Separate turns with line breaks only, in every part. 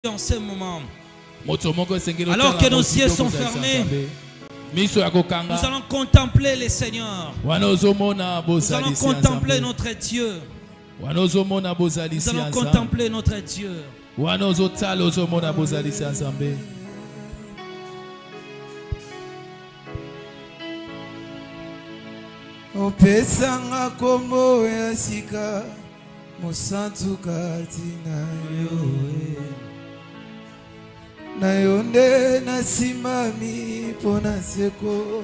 En ce moment, alors que nos yeux sont fermés, nous allons contempler le Seigneur. Nous allons contempler notre Dieu. Nous allons contempler notre Dieu.
Opesanga kombo ya sika musantu kati na yo na yonde na simami pona seko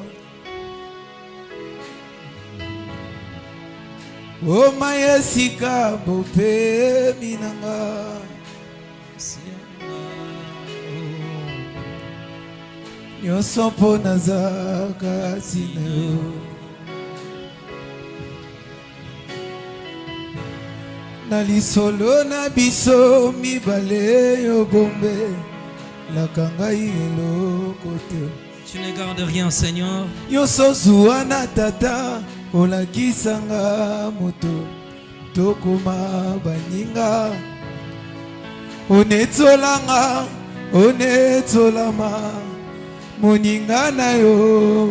o maya sika bope minanga nyonso pona za kati na yo na lisolo na biso mibale yo bombe la kangai eloko te.
Tu ne gardes rien, Seigneur.
Nyonso zuwa na tata olakisanga moto tokoma baninga onetolanga onetolama moninga na yo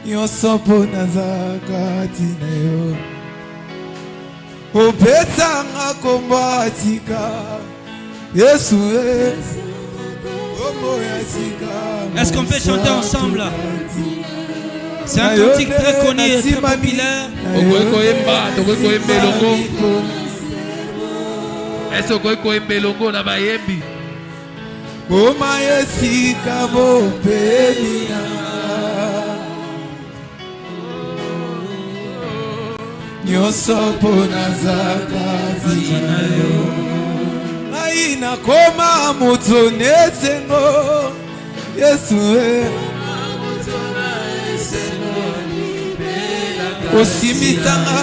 nyonso mpo naza kati na yo opesanga kombo atika Yesu
Est-ce qu'on peut chanter ensemble? C'est un cantique très connu et très populaire.
Est-ce que vous avez melongo na bayembi?
Oma yesika bopelina nyonso pona zakati na yo ngai nakoma moto nesengo Yesu osimisanga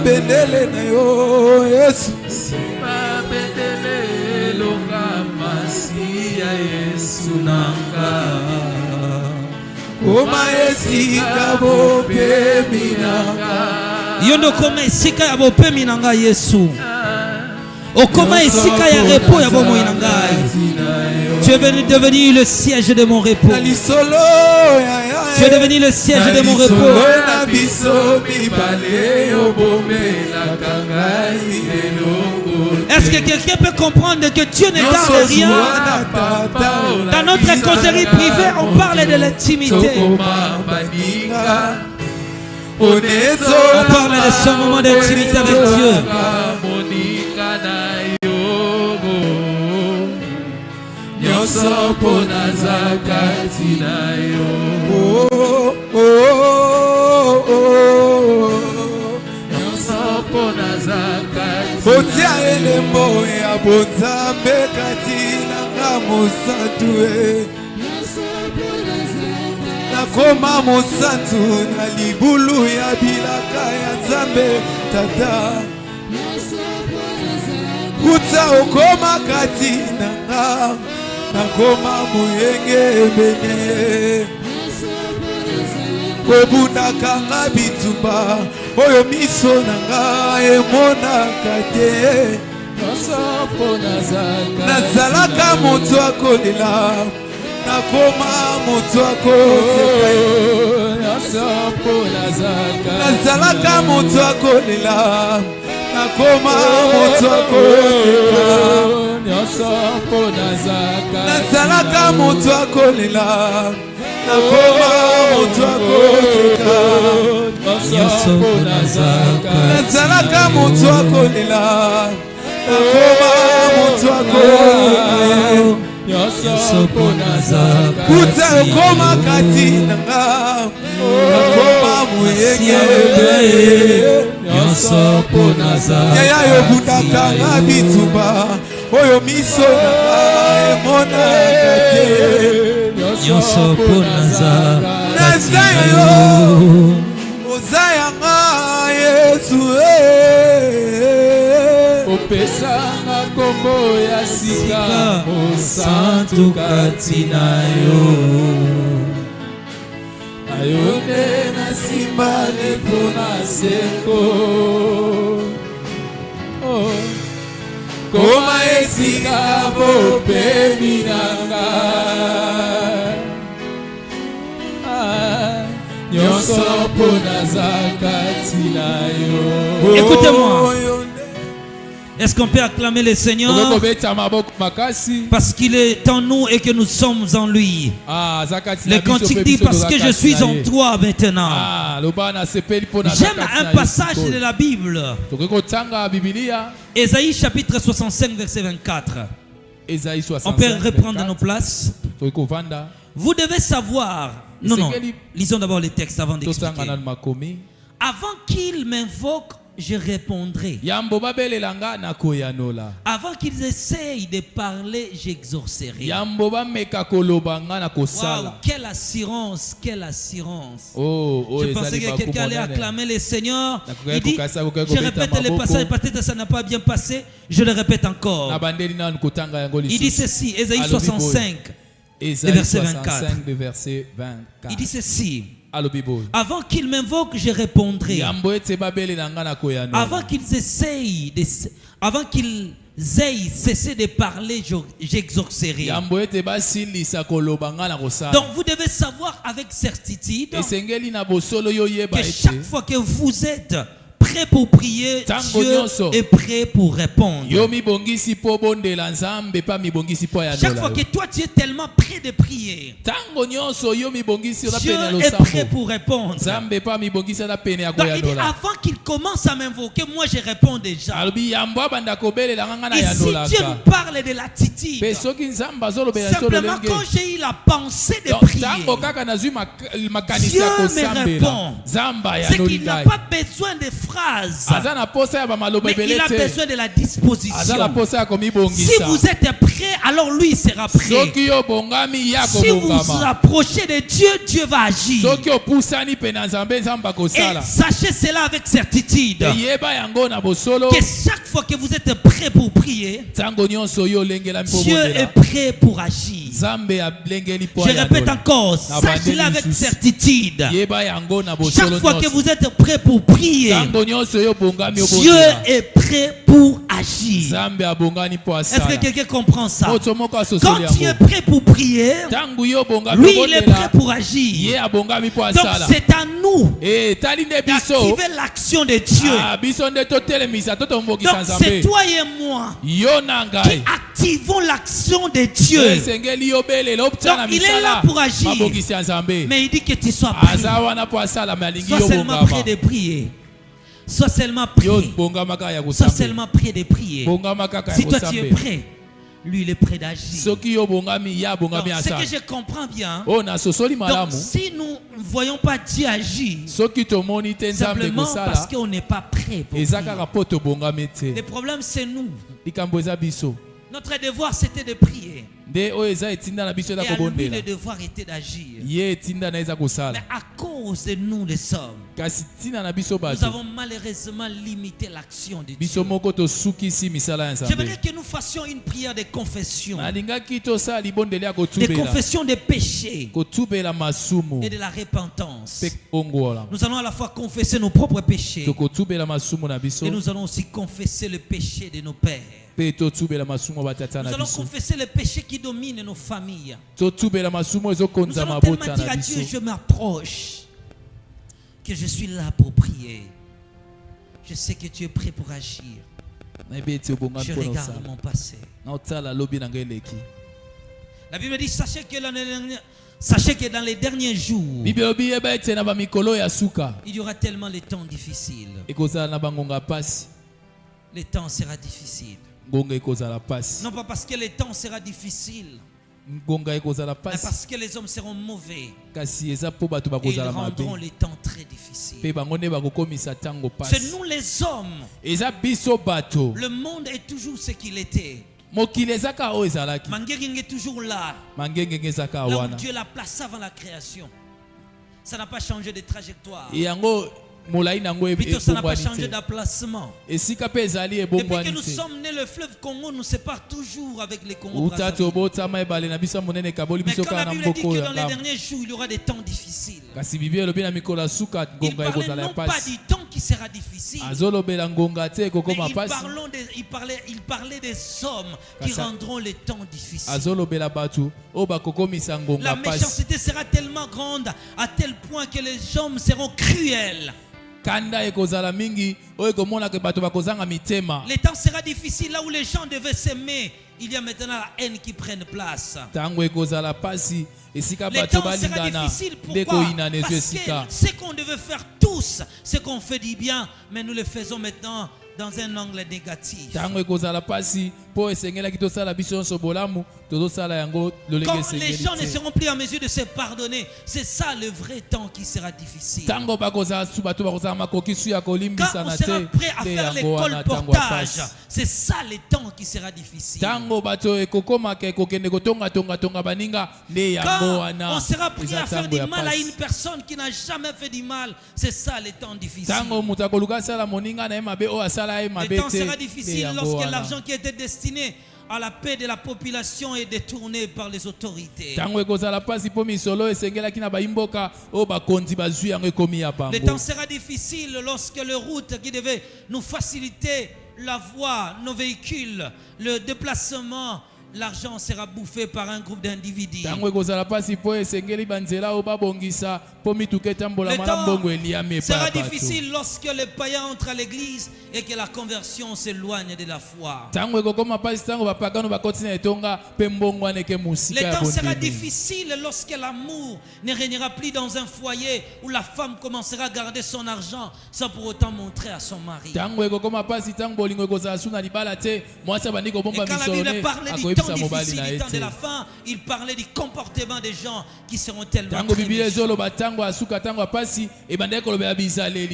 bendele na yo Yesu
bendele longa masi ya Yesu nanga
oma yesika bopemi nanga
yondo koma esika ya bopemi nanga Yesu okoma esika ya repos ya bomoi nangai. Tu es venu devenir le siège de mon repos. Tu es devenu le siège de mon repos. Est-ce que quelqu'un peut comprendre que Dieu ne garde rien? Dans notre causerie privée, on parle de l'intimité. On parle de ce moment d'intimité avec Dieu.
Otia elembo ya bonzambe kati nanga mosantu nakoma mosantu na libulu ya bilaka ya Nzambe tata kuta okoma kati nanga nakoma muyenge ebene kobundaka nga bitumba oyo miso nanga emonaka te nazalaka moto akolela nakoma moto akoseka nazalaka moto akolela nakoma moto akoseka nazalaka moto akolela nakoma moto akoseka nazalaka moto akolela nakoma moto akoseka kuta okoma kati nanga nakoma muyenge yaya yobundaka nga bitumba oyo miso nanga emonaka te naza yo oza yanga Yesu
opesanga kombo ya sika mosantu kati na yo ayone na simba lepona seko koma esika bopemi nanga nyonso po nazakati na yo.
Écoutez-moi. Est-ce qu'on peut acclamer le Seigneur? Parce qu'il est en nous et que nous sommes en lui. Le cantique dit parce que je suis en toi maintenant. J'aime un passage de la Bible. Ésaïe chapitre 65 verset 24. On peut reprendre nos places. Vous devez savoir. Non, lisons d'abord les textes avant d'expliquer. Avant qu'il m'invoque, je répondrai. Avant qu'ils essayent de parler, j'exaucerai. Wow, quelle assurance, quelle assurance. Je pensais que quelqu'un allait acclamer le Seigneur. Il dit, je répète le passage, peut-être ça n'a pas bien passé, je le répète encore. Il dit ceci, Ésaïe 65, verset 24. Il dit ceci. Avant qu'ils m'invoquent, je répondrai. Avant qu'ils essayent, avant qu'ils aient cessé de parler, j'exaucerai. Donc vous devez savoir avec certitude que chaque fois que vous êtes prêt pour prier, Dieu est prêt pour répondre. Chaque fois que toi tu es tellement prêt de prier, Dieu est prêt pour répondre. Donc il dit, avant qu'il commence à m'invoquer, moi je réponds déjà. Et si Dieu me parle de l'attitude, simplement quand j'ai eu la pensée de prier, Dieu me répond. C'est qu'il n'a pas besoin de phrases, mais il a besoin de la disposition. Si vous êtes prêt, alors lui sera prêt. Si vous vous approchez de Dieu, Dieu va agir. Et sachez cela avec certitude, que chaque fois que vous êtes prêt pour prier, Dieu est prêt pour agir. Je répète encore, sachez-le avec certitude. Chaque fois que vous êtes prêt pour prier, Dieu est prêt pour agir. Est-ce que quelqu'un comprend ça? Quand tu es prêt pour prier, lui il est prêt pour agir. Donc c'est à nous d'activer l'action de Dieu. Donc c'est toi et moi qui activons l'action de Dieu. Donc il est là pour agir, mais il dit que tu sois prêt. Sois seulement prêt de prier. Sois seulement prêt. Sois seulement prêt de prier. Si toi tu es prêt, lui il est prêt d'agir. Ce que je comprends bien, donc si nous ne voyons pas Dieu agir, simplement parce qu'on n'est pas prêt pour prier. Le problème c'est nous. Notre devoir c'était de prier. Et à lui le devoir était d'agir. Mais à cause de nous les hommes, nous avons malheureusement limité l'action de Dieu. J'aimerais que nous fassions une prière de confession. De confession des péchés et de la repentance. Nous allons à la fois confesser nos propres péchés et nous allons aussi confesser le péché de nos pères. Nous allons confesser les péchés qui dominent nos familles. Nous allons tellement dire à Dieu, je m'approche, que je suis là pour prier. Je sais que tu es prêt pour agir. Je regarde mon passé. La Bible dit, sachez que dans les derniers jours, il y aura tellement de temps difficiles. Le temps sera difficile. Non pas parce que le temps sera difficile, mais parce que les hommes seront mauvais et ils rendront les temps très difficiles. C'est nous les hommes. Le monde est toujours ce qu'il était. Mangering est toujours là. Là où Dieu l'a placé avant la création. Ça n'a pas changé de trajectoire. Plutôt, ça n'a pas changé d'emplacement. Depuis que nous sommes nés, le fleuve Congo nous sépare toujours avec les Congos. Mais comme la Bible dit que dans les derniers jours, il y aura des temps difficiles. Il ne parle non pas du temps qui sera difficile. Mais il parlait des hommes qui rendront les temps difficiles. La méchanceté sera tellement grande à tel point que les hommes seront cruels. Les temps sera difficile là où les gens devaient s'aimer. Il y a maintenant la haine qui prenne place. Les temps sera difficile. Pourquoi? Parce que ce qu'on devait faire tous, ce qu'on fait du bien, mais nous le faisons maintenant dans un angle négatif. Quand les gens ne seront plus en mesure de se pardonner, c'est ça le vrai temps qui sera difficile. Quand on sera prêt à faire les colportages, c'est ça le temps qui sera difficile. Quand on sera prêt à faire du mal à une personne qui n'a jamais fait du mal, c'est ça le temps difficile. Le temps sera difficile lorsque l'argent qui était destiné à la paix de la population est détourné par les autorités. Le temps sera difficile lorsque les routes qui devaient nous faciliter la voie, nos véhicules, le déplacement, l'argent sera bouffé par un groupe d'individus. Le temps sera difficile lorsque les païens entrent à l'église et que la conversion s'éloigne de la foi. Le temps sera difficile lorsque l'amour ne régnera plus dans un foyer où la femme commencera à garder son argent sans pour autant montrer à son mari. Et quand la Bible parlait du temps difficile, du temps de la fin, il parlait du comportement des gens qui seront tellement méchants.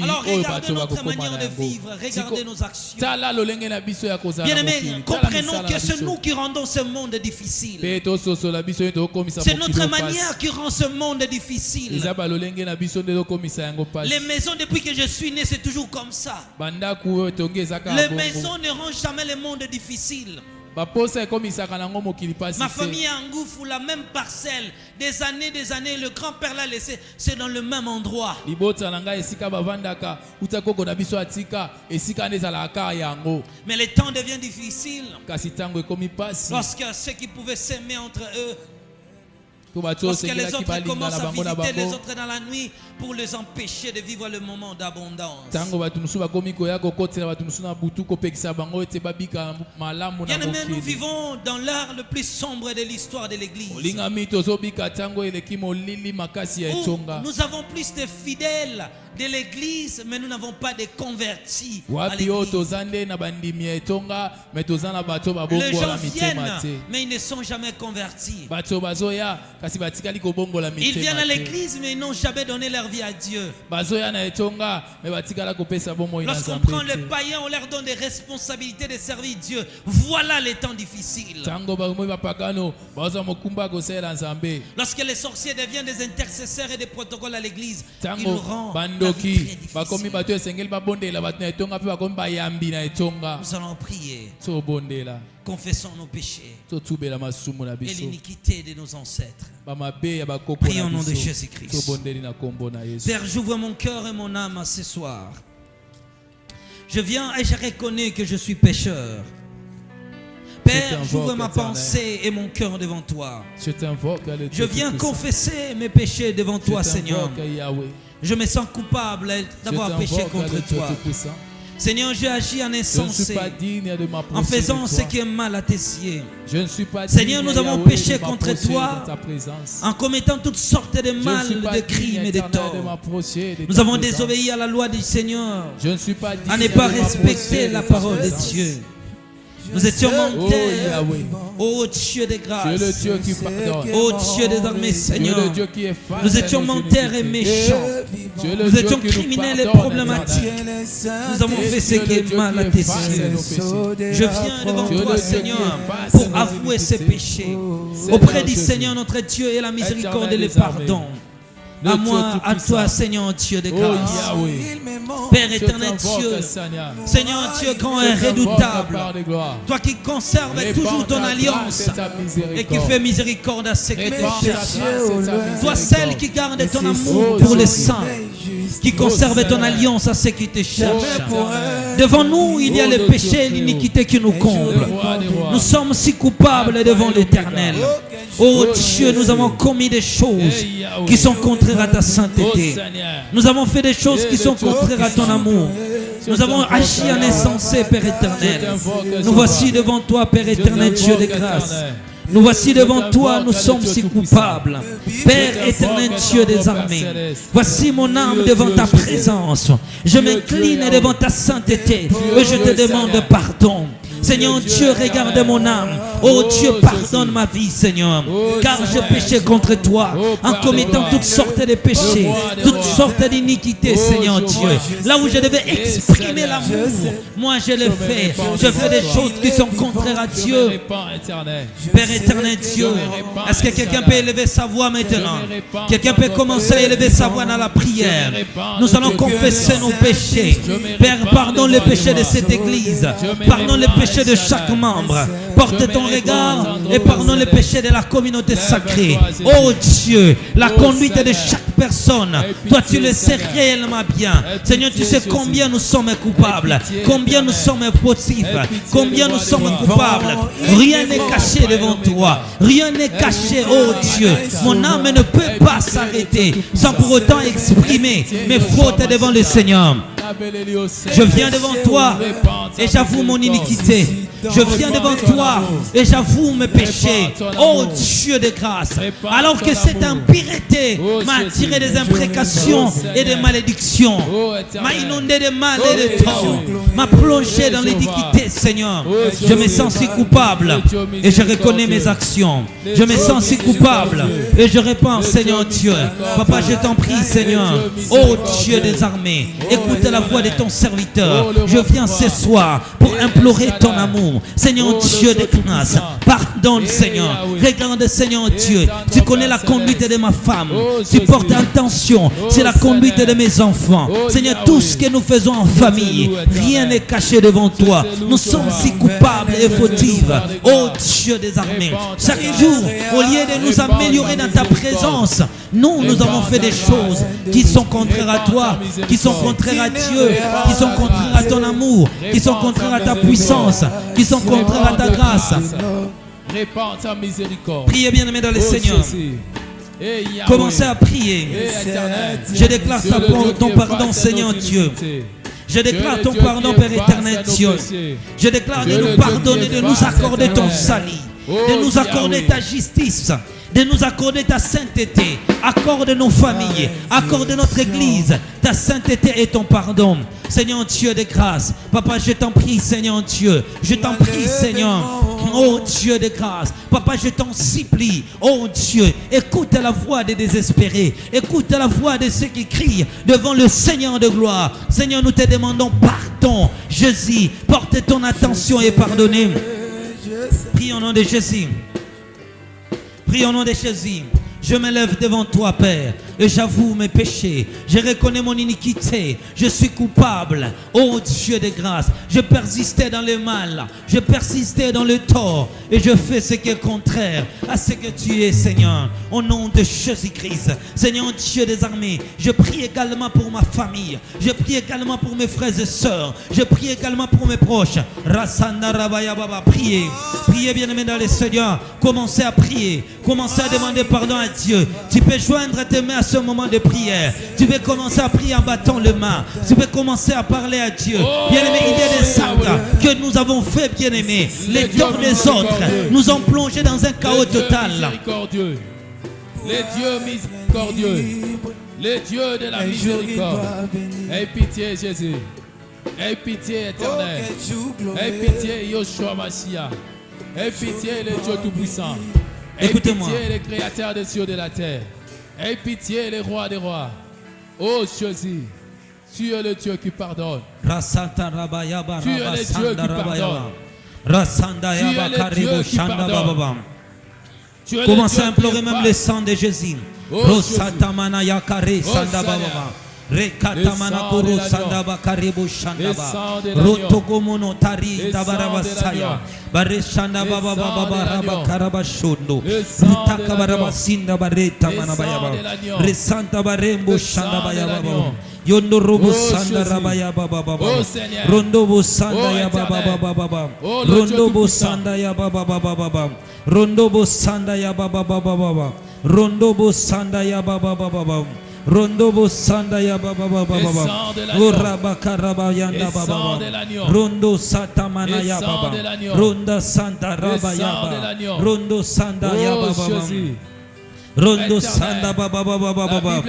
Alors regardez notre manière de vivre, regardez nos actions. Bien-aimés, comprenons que c'est nous qui rendons ce monde difficile. C'est notre manière qui rend ce monde difficile. Les maisons, depuis que je suis né, c'est toujours comme ça. Les maisons ne rendent jamais le monde difficile. Ma famille est en Ngoufou, la même parcelle. Des années, le grand-père l'a laissé. C'est dans le même endroit. Mais le temps devient difficile. Lorsque ceux qui pouvaient s'aimer entre eux, lorsque les autres commencent à visiter les autres dans la nuit pour les empêcher de vivre le moment d'abondance. Bien-aimés, nous vivons dans l'heure le plus sombre de l'histoire de l'Église. Nous avons plus de fidèles de l'Église, mais nous n'avons pas de convertis à l'Église. Les gens viennent, mais ils ne sont jamais convertis. Ils viennent à l'église, mais ils n'ont jamais donné leur vie à Dieu. Lorsqu'on prend les païens, on leur donne des responsabilités de servir Dieu. Voilà les temps difficiles. Lorsque les sorciers deviennent des intercesseurs et des protocoles à l'église, ils nous rendent la vie très difficile. Nous allons prier. Confessons nos péchés et l'iniquité de nos ancêtres. Prions au nom de Jésus-Christ. Père, j'ouvre mon cœur et mon âme ce soir. Je viens et je reconnais que je suis pécheur. Père, j'ouvre ma pensée et mon cœur devant toi. Je viens confesser mes péchés devant toi, Seigneur. Je me sens coupable d'avoir péché contre toi. Seigneur, j'ai agi en insensé, en faisant ce qui est mal à tes yeux. Seigneur, nous avons péché contre toi, en commettant toutes sortes de mal, de crimes et de torts. Nous avons désobéi à la loi du Seigneur, à ne pas respecter la parole de Dieu. Nous étions menteurs, ô Dieu de grâce, ô Dieu des armées, Seigneur. Nous étions menteurs et méchants. Nous étions criminels et problématiques. Nous avons fait ce qui est mal à tes yeux. Je viens devant toi, Seigneur, pour avouer ces péchés. Auprès du Seigneur, notre Dieu, et la miséricorde et le pardon. À moi, à toi, Seigneur Dieu de grâce. Père éternel Dieu, Seigneur Dieu grand et redoutable, toi qui conserves toujours ton alliance et qui fais miséricorde à ceux qui te cherchent, toi celle qui garde ton amour pour les saints, qui conserve ton alliance à ceux qui te cherchent. Devant nous, il y a le péché et l'iniquité qui nous comblent. Nous sommes si coupables devant l'Éternel. Oh Dieu, nous avons commis des choses qui sont contraires à ta sainteté. Nous avons fait des choses qui sont contraires à ton amour. Nous avons agi en insensé, Père éternel. Nous voici devant toi, Père éternel, Dieu de grâce. Nous voici devant toi, nous sommes si coupables. Père éternel, Dieu des armées, voici mon âme devant ta présence. Je m'incline devant ta sainteté et je te demande pardon. Seigneur Dieu, regarde mon âme. Oh Dieu, pardonne ma vie, Seigneur. Car je péchais contre toi en commettant toutes sortes de péchés, toutes sortes d'iniquités, Seigneur Dieu. Là où je devais exprimer l'amour, moi je le fais. Je fais des choses qui sont contraires à Dieu. Père éternel Dieu, est-ce que quelqu'un peut élever sa voix maintenant? Quelqu'un peut commencer à élever sa voix dans la prière. Nous allons confesser nos péchés. Père, pardonne les péchés de cette église. Pardonne les péchés de chaque membre. Porte ton regard et pardonne les péchés de la communauté sacrée. Oh Dieu, la conduite de chaque personne, toi tu le sais réellement bien. Seigneur, tu sais combien nous sommes coupables, combien nous sommes fautifs, combien nous sommes coupables. Rien n'est caché devant toi, rien n'est caché, oh Dieu. Mon âme ne peut pas s'arrêter sans pour autant exprimer mes fautes devant le Seigneur. Je viens devant toi et j'avoue mon iniquité. Je viens devant toi et j'avoue mes péchés. Oh Dieu de grâce, alors que cette impureté m'a attiré des imprécations et des malédictions, m'a inondé de mal et de tort, m'a plongé dans l'iniquité, Seigneur. Je me sens si coupable et je reconnais mes actions. Je me sens si coupable et je réponds, Seigneur Dieu. Papa, je t'en prie, Seigneur. Oh Dieu des armées, écoute la voix de ton serviteur. Je viens ce soir pour implorer ton amour. Seigneur Dieu de grâce, pardonne Seigneur. Regarde Seigneur Dieu, tu connais la conduite de ma femme. Tu portes attention, c'est la conduite de mes enfants. Seigneur, tout ce que nous faisons en famille, rien n'est caché devant toi. Nous sommes si coupables et fautifs. Oh Dieu des armées, chaque jour, au lieu de nous améliorer dans ta présence, nous avons fait des choses qui sont contraires à toi, qui sont contraires à Dieu, qui sont contraires à ton amour, qui sont contraires à ta puissance, qui sont contraires à ta grâce. Priez bien aimé dans le Seigneur. Commencez à prier. Je déclare ton pardon, Seigneur Dieu. Je déclare ton pardon, Père éternel Dieu. Je déclare de nous pardonner, de nous accorder ton salut, de nous accorder ta justice, de nous accorder ta sainteté. Accorde nos familles, accorde notre église ta sainteté et ton pardon. Seigneur Dieu de grâce, Papa, je t'en prie, Seigneur Dieu, je t'en prie, Seigneur. Oh Dieu de grâce, Papa, je t'en supplie. Oh Dieu, écoute la voix des désespérés, écoute la voix de ceux qui crient devant le Seigneur de gloire. Seigneur, nous te demandons pardon. Jésus, porte ton attention et pardonnez. Prie au nom de Jésus. Prie au nom de Jésus. Je me lève devant toi, Père, et j'avoue mes péchés. Je reconnais mon iniquité. Je suis coupable. Oh Dieu de grâce, je persistais dans le mal, je persistais dans le tort, et je fais ce qui est contraire à ce que tu es, Seigneur. Au nom de Jésus-Christ, Seigneur Dieu des armées, je prie également pour ma famille. Je prie également pour mes frères et sœurs. Je prie également pour mes proches. Rasanda Rabaya Baba, priez. Priez bien aimé dans le Seigneur. Commencez à prier. Commencez à demander pardon à Dieu. Tu peux joindre tes mains à ce moment de prière. Tu peux commencer à prier en battant les mains. Tu peux commencer à parler à Dieu. Bien-aimé, il y a des actes que nous avons fait, bien-aimé. Les torts des autres nous ont plongés dans un chaos total.
Les dieux miséricordieux, les dieux de la miséricorde. Aie pitié, Jésus. Aie pitié, éternel. Aie pitié, Yoshua Mashiach. Aie pitié, le Dieu Tout-Puissant.
Écoutez-moi.
Aie pitié, les créateurs des cieux et de la terre. Aie pitié, les rois des rois. Oh Jésus, tu es le Dieu qui pardonne. Tu es le Dieu qui pardonne.
Commencez à implorer même le sang de Jésus. Rekata koro sanda bakaribu shanda ba. Rotogomono tari tabarabasaya. Bareshanda baba baba raba karabashondo. Rutaka barabasinda bareta manabaya. Resanta barembo shanda baya baba. Yondo robo sanda rabaya baba baba. Rondo bo sanda ya baba baba baba. Rondo bo sanda ya baba baba baba. Rondo bo sanda ya baba baba baba. Rondo bo sanda ya baba baba baba. Rondo bo sanda ya baba baba baba. Uraba karaba yanda baba. Rondo santa mana ya baba. Ronda santa raba ya baba. Rondo sanda ya baba. Rondo sanda baba baba baba.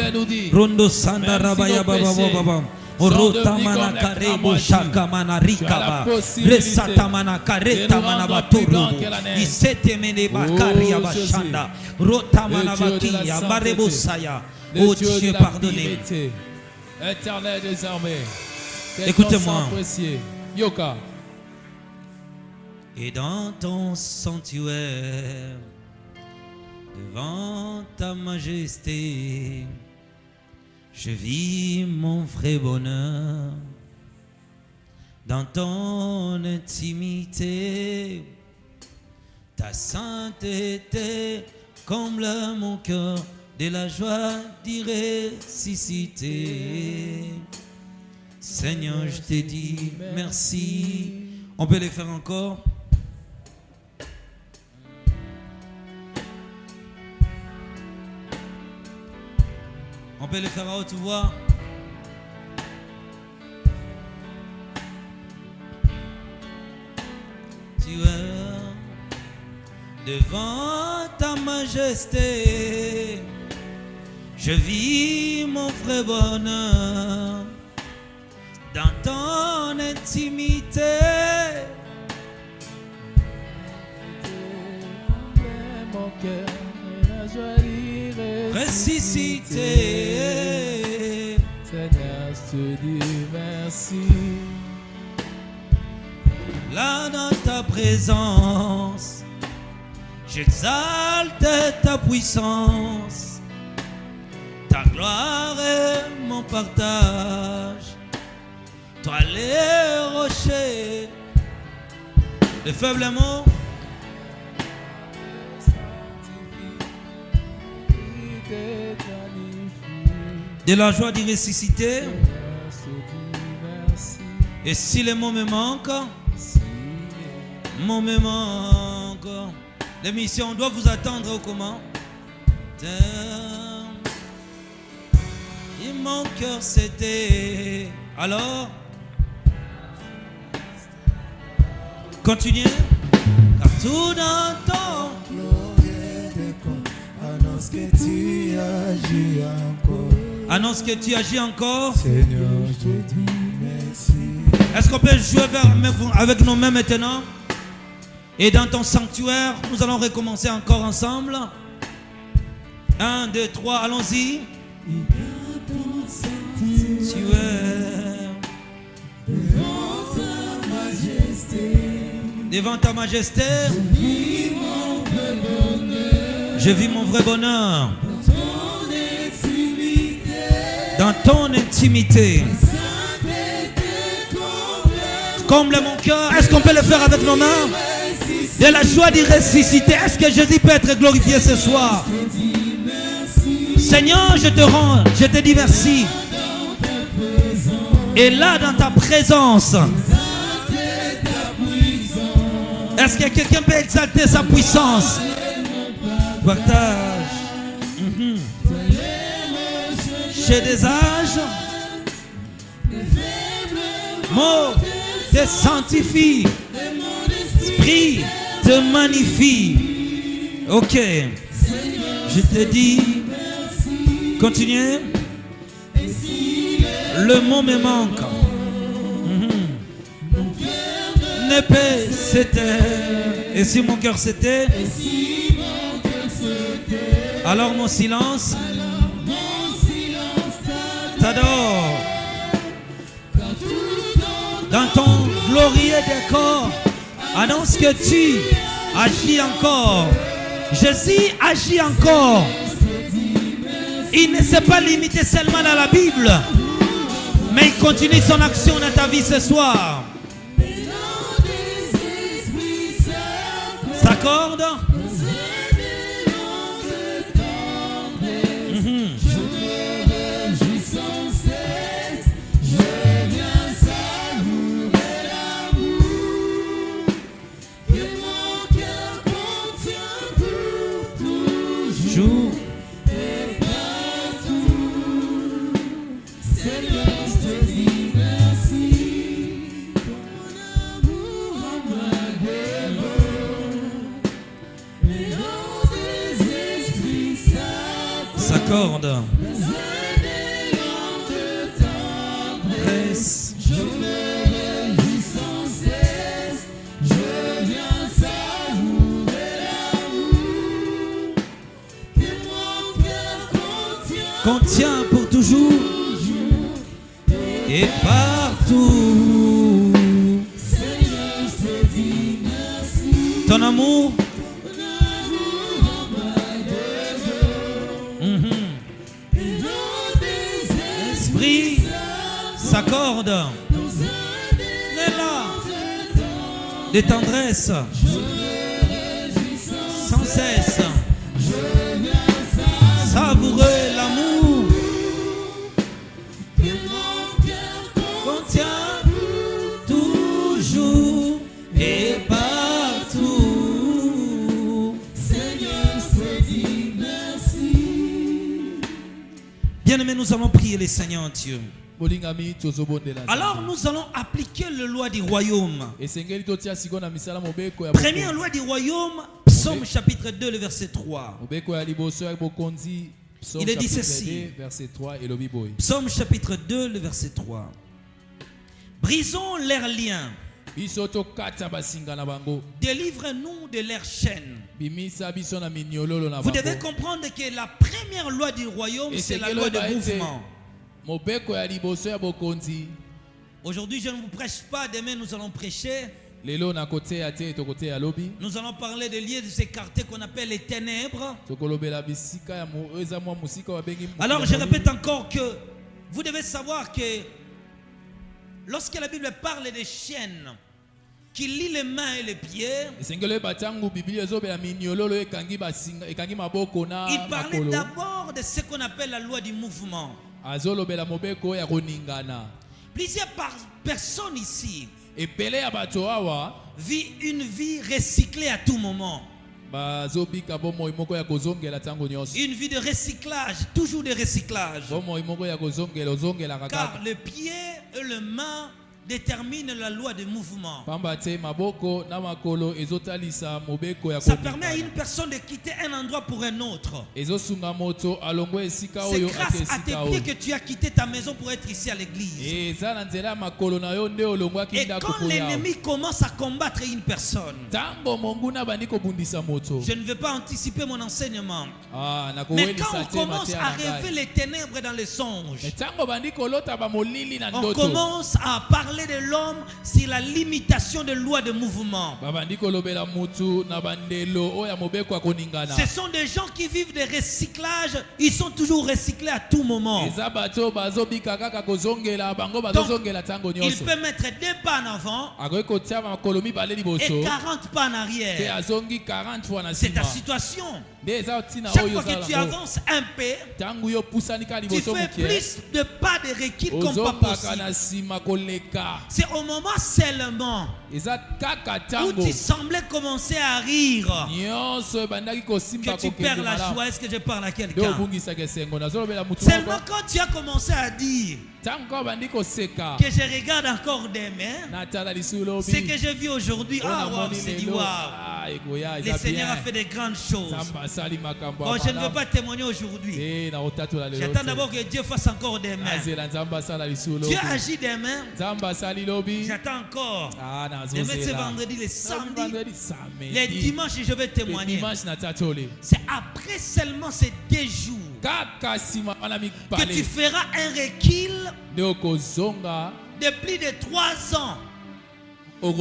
Rondo sanda raba ya baba baba. Rota mana karebo shaka mana rikaba. Resata mana kareta mana baturu. Isete mene bakari ya bashanda. Rota mana bakia barebo saya. Oh Dieu, pardonnez.
Éternel désormais.
Écoutez-moi.
Yoka.
Et dans ton sanctuaire, devant ta majesté, je vis mon vrai bonheur. Dans ton intimité, ta sainteté comble mon cœur de la joie d'y ressusciter. Seigneur, je te dis merci. On peut les faire encore? On peut les faire à haute voix. Tu es devant ta majesté. Je vis mon vrai bonheur dans ton intimité.
Mon cœur et la joie d'y
ressuscité.
Seigneur, je te dis merci.
Là dans ta présence, j'exalte ta puissance. Ta gloire est mon partage. Toi les rochers, les faibles mots. De la joie d'y ressusciter. Et si les mots me manquent, mots me manquent. L'émission doit vous attendre au comment? Et mon cœur c'était. Alors, continuez. Car tout dans ton
annonce que tu agis encore.
Annonce que tu agis encore.
Seigneur, je te dis merci.
Est-ce qu'on peut jouer avec nos mains maintenant? Et dans ton sanctuaire, nous allons recommencer encore ensemble. 1, 2, 3, allons-y. Tu es devant ta majesté. Devant ta majesté. Je vis mon vrai bonheur. Dans ton intimité. Comble mon cœur. Est-ce qu'on peut le faire avec nos mains? De la joie d'y ressusciter. Est-ce que Jésus peut être glorifié ce soir? Seigneur, je te rends, je te dis merci. Et là, dans ta présence, est-ce que quelqu'un peut exalter sa puissance? Partage. Chez des âges, mots te sanctifie, esprit te magnifie. Ok, je te dis, continuez. Le mot me manque. Ne peut c'était. Et si mon cœur c'était? Alors mon silence t'adore. Dans ton glorieux décor, annonce que tu agis encore. Jésus agit encore. Il ne s'est pas limité seulement dans la Bible. Mais il continue son action dans ta vie ce soir. S'accorde. S'accorde. Presse. Contient pour toujours et partout. Ton amour. Esprit s'accorde. est là. De tendresse. Sans cesse. Savoureux l'amour. Contient toujours et partout. Seigneur, je dis merci. Bien-aimés, nous allons prier le Seigneur Dieu. Alors nous allons appliquer la loi du royaume. Première loi du royaume, Psaume chapitre 2, le verset 3. Il est dit ceci. Psaume chapitre 2, le verset 3. Brisons leurs liens. Délivre-nous de leurs chaînes. Vous devez comprendre que la première loi du royaume, c'est la loi de mouvement. Aujourd'hui, je ne vous prêche pas. Demain, nous allons prêcher. Nous allons parler des lieux de ces quartiers qu'on appelle les ténèbres. Alors, je répète encore que vous devez savoir que lorsque la Bible parle des chaînes qui lient les mains et les pieds, il parlait d'abord de ce qu'on appelle la loi du mouvement. Plusieurs personnes ici vivent une vie recyclée à tout moment. Une vie de recyclage, toujours de recyclage. Car le pied et le main déterminent la loi de mouvement. Ça permet à une personne de quitter un endroit pour un autre. C'est grâce à tes pieds que tu as quitté ta maison pour être ici à l'église. Et quand l'ennemi commence à combattre une personne, je ne veux pas anticiper mon enseignement, mais quand on commence à rêver les ténèbres dans les songes, on commence à parler de l'homme sur la limitation de loi de mouvement. Ce sont des gens qui vivent de recyclage. Ils sont toujours recyclés à tout moment. Donc, il peut mettre 2 pas en avant et 40 pas en arrière. C'est ta situation. Chaque fois que tu avances un peu, tu fais plus de pas de recul comme pas possible. C'est au moment seulement où tu semblais commencer à rire que tu perds la joie. Est-ce que je parle à quelqu'un? Seulement quand tu as commencé à dire que je regarde encore demain, ce que j'ai vu aujourd'hui, c'est du waouh. Le Seigneur a fait de grandes choses. Oh, je ne veux pas témoigner aujourd'hui. J'attends d'abord que Dieu fasse encore demain. Dieu agit demain. J'attends encore. Demain c'est vendredi, le samedi. Les dimanches je vais témoigner. C'est après seulement ces 2 jours que tu feras un recul de plus de 3 ans. Donc,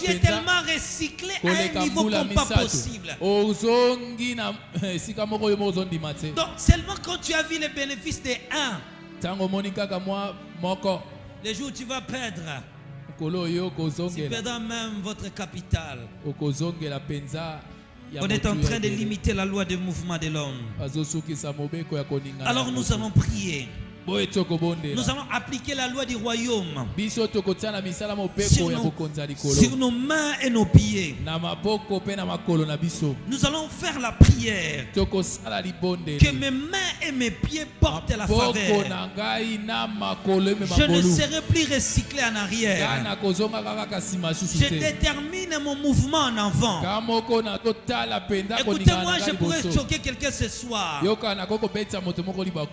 tu es tellement recyclé à un niveau comme pas possible. Donc seulement quand tu as vu les bénéfices de 1, Les jours où tu vas perdre, tu perdras même votre capital. On est en train de limiter la loi de mouvement de l'homme. Alors nous allons prier. Nous allons appliquer la loi du royaume sur nos mains et nos pieds. Nous allons faire la prière que mes mains et mes pieds portent la faveur. Je ne serai plus recyclé en arrière. Je détermine mon mouvement en avant. Écoutez-moi, je pourrais choquer quelqu'un ce soir.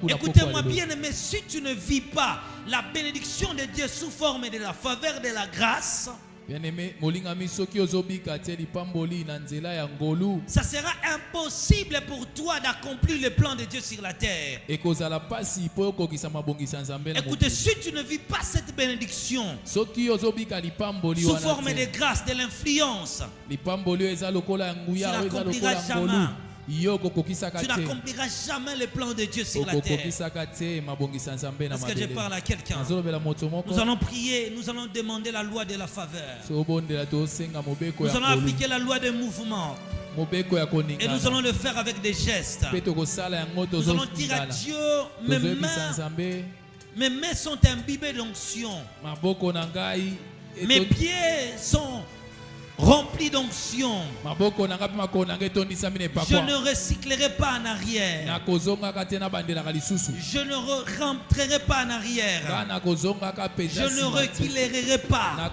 Écoutez-moi bien, mais si tu ne vis pas la bénédiction de Dieu sous forme de la faveur de la grâce, ça sera impossible pour toi d'accomplir le plan de Dieu sur la terre. Écoutez, si tu ne vis pas cette bénédiction sous forme de grâce, de l'influence, tu n'accompliras jamais. Tu n'accompliras jamais le plan de Dieu sur la terre. Est-ce que je parle à quelqu'un? Nous allons prier, nous allons demander la loi de la faveur. Nous allons appliquer la loi de mouvement. Et nous allons le faire avec des gestes. Nous allons dire à Dieu, mes mains sont imbibées d'onction. Mes pieds sont rempli d'onction. Je ne recyclerai pas en arrière. Je ne rentrerai pas en arrière. Je ne reculerai pas.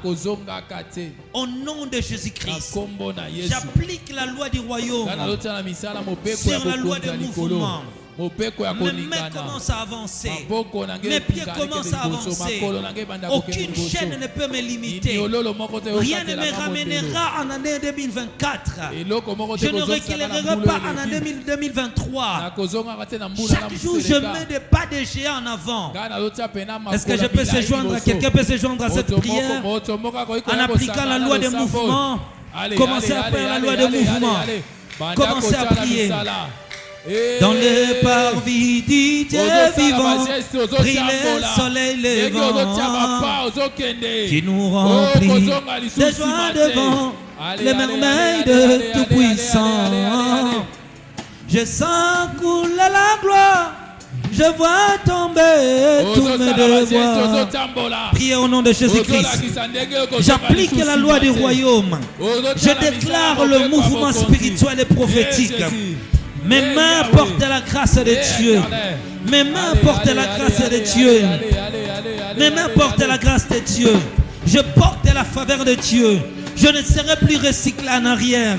Au nom de Jésus-Christ, j'applique la loi du royaume sur la loi de mouvement. Mes mains commencent à avancer. Mes pieds commencent à avancer. Aucune chaîne ne peut me limiter. Rien ne me ramènera en année 2024. Je ne reculerai pas en année 2023. Chaque jour, je mets des pas de géant en avant. Est-ce que je peux se joindre? Quelqu'un peut se joindre à cette prière en appliquant la loi de mouvement? Commencez à faire la loi de mouvement. Commencez à prier. Dans le parvis du Dieu vivant, brille le soleil levant, qui nous remplit de joie devant les merveilles de Tout-Puissant. Je sens couler la gloire, je vois tomber tous mes devoirs. Priez au nom de Jésus-Christ. J'applique la loi du royaume. Je déclare le mouvement spirituel et prophétique. Mes mains portent la grâce de Dieu. Mes mains portent la grâce de Dieu. Mes mains portent la grâce de Dieu. Je porte la faveur de Dieu. Je ne serai plus recyclé en arrière.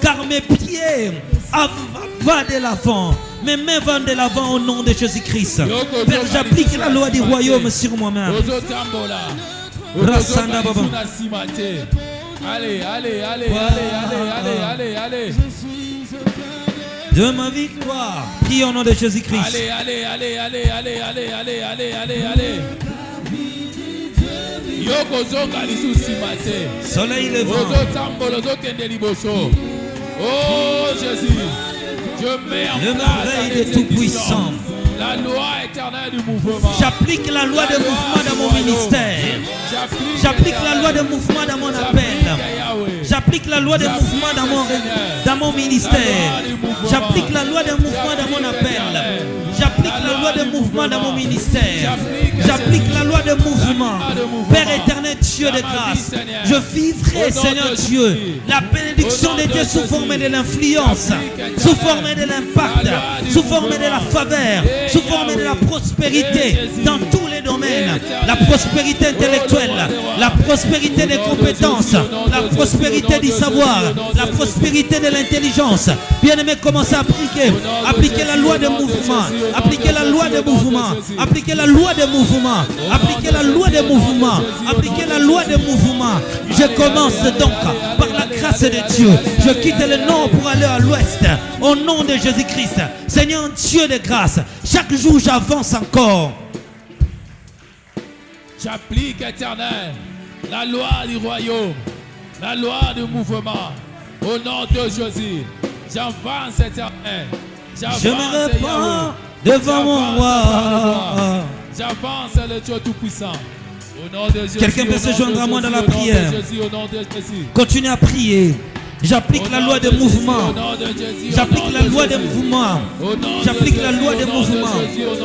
Car mes pieds vont de l'avant. Mes mains vont de l'avant au nom de Jésus-Christ. Père, j'applique la loi du royaume sur moi-même. Allez, allez, allez, allez, allez. De ma victoire, prie au nom de Jésus-Christ. Allez, allez, allez, allez, allez, allez, allez, allez, allez, allez. Soleil levant. Oh Jésus, je mets en place le Tout-Puissant. La loi éternelle du mouvement. J'applique la loi de mouvement dans mon ministère. J'applique la loi de mouvement dans mon appel. J'applique la loi de mouvement dans mon ministère. J'applique la loi de mouvement dans mon appel. J'applique la loi de mouvement dans mon ministère. J'applique la loi de mouvement. Père éternel, Dieu de grâce, je vivrai, Seigneur Dieu, la bénédiction de Dieu sous forme de l'influence, sous forme de l'impact, sous forme de la faveur, sous forme de la prospérité dans tous les domaines. La prospérité intellectuelle, la prospérité des compétences, la prospérité du savoir, la prospérité de l'intelligence. Bien-aimé, commencez à appliquer la loi de mouvement. Appliquez la loi de mouvement. Appliquez la loi de mouvement. Appliquez la loi de mouvement. Appliquez la loi de mouvement. Je commence donc par la grâce de Dieu. Je quitte le nord pour aller à l'ouest. Au nom de Jésus-Christ. Seigneur Dieu de grâce. Chaque jour j'avance encore.
J'applique, éternel, la loi du royaume, la loi du mouvement. Au nom de Jésus, j'avance, éternel.
Je me répands devant mon roi.
J'avance le Dieu Tout-Puissant.
Quelqu'un peut se joindre à moi dans la prière. Continue à prier. J'applique la loi des mouvements. J'applique la loi des mouvements. J'applique la loi des mouvements.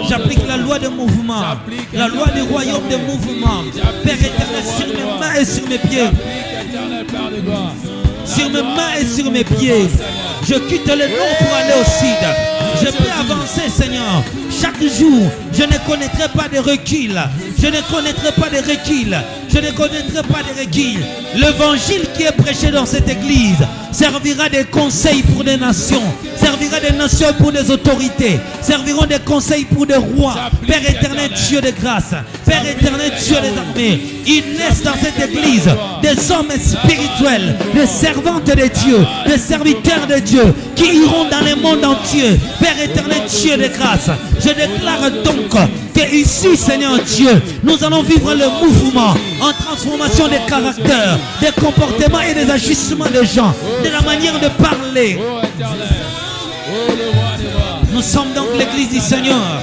J'applique la loi des mouvements. La loi du royaume des mouvements. Père éternel, sur mes mains et sur mes pieds. Sur mes mains et sur mes pieds. Je quitte le nord pour aller au sud. Je peux avancer, Seigneur. Chaque jour, je ne connaîtrai pas de recul. Je ne connaîtrai pas de recul. Je ne connaîtrai pas de recul. L'évangile qui est prêché dans cette église servira de conseils pour des nations. Servira des nations pour des autorités. Serviront des conseils pour des rois. Père éternel, Dieu de grâce. Père éternel, Dieu des armées. Il naisse dans cette église des hommes spirituels, des servantes de Dieu, des serviteurs de Dieu qui iront dans le monde entier. Père éternel, Dieu de grâce. Je déclare donc que ici, Seigneur Dieu, nous allons vivre le mouvement en transformation des caractères, des comportements et des agissements des gens, de la manière de parler. Nous sommes donc l'église du Seigneur.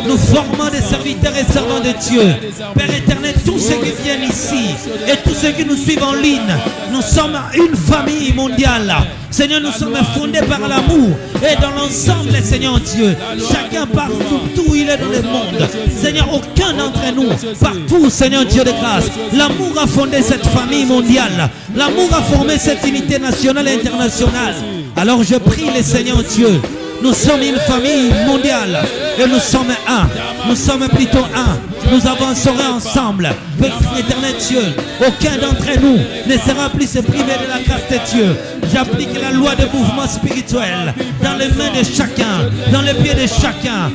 Nous formons des serviteurs et servants de Dieu. Père éternel, tous ceux qui viennent ici et tous ceux qui nous suivent en ligne, nous sommes une famille mondiale. Seigneur, nous sommes fondés par l'amour et dans l'ensemble, Seigneur Dieu, chacun partout où il est dans le monde. Seigneur, aucun d'entre nous, partout, Seigneur Dieu de grâce, l'amour a fondé cette famille mondiale. L'amour a formé cette unité nationale et internationale. Alors je prie le Seigneur Dieu. Nous sommes une famille mondiale et nous sommes un. Nous sommes plutôt un. Nous avancerons ensemble. Père éternel Dieu, aucun d'entre nous ne sera plus privé de la grâce de Dieu. J'applique la loi de mouvement spirituel dans les mains de chacun, dans les pieds de chacun.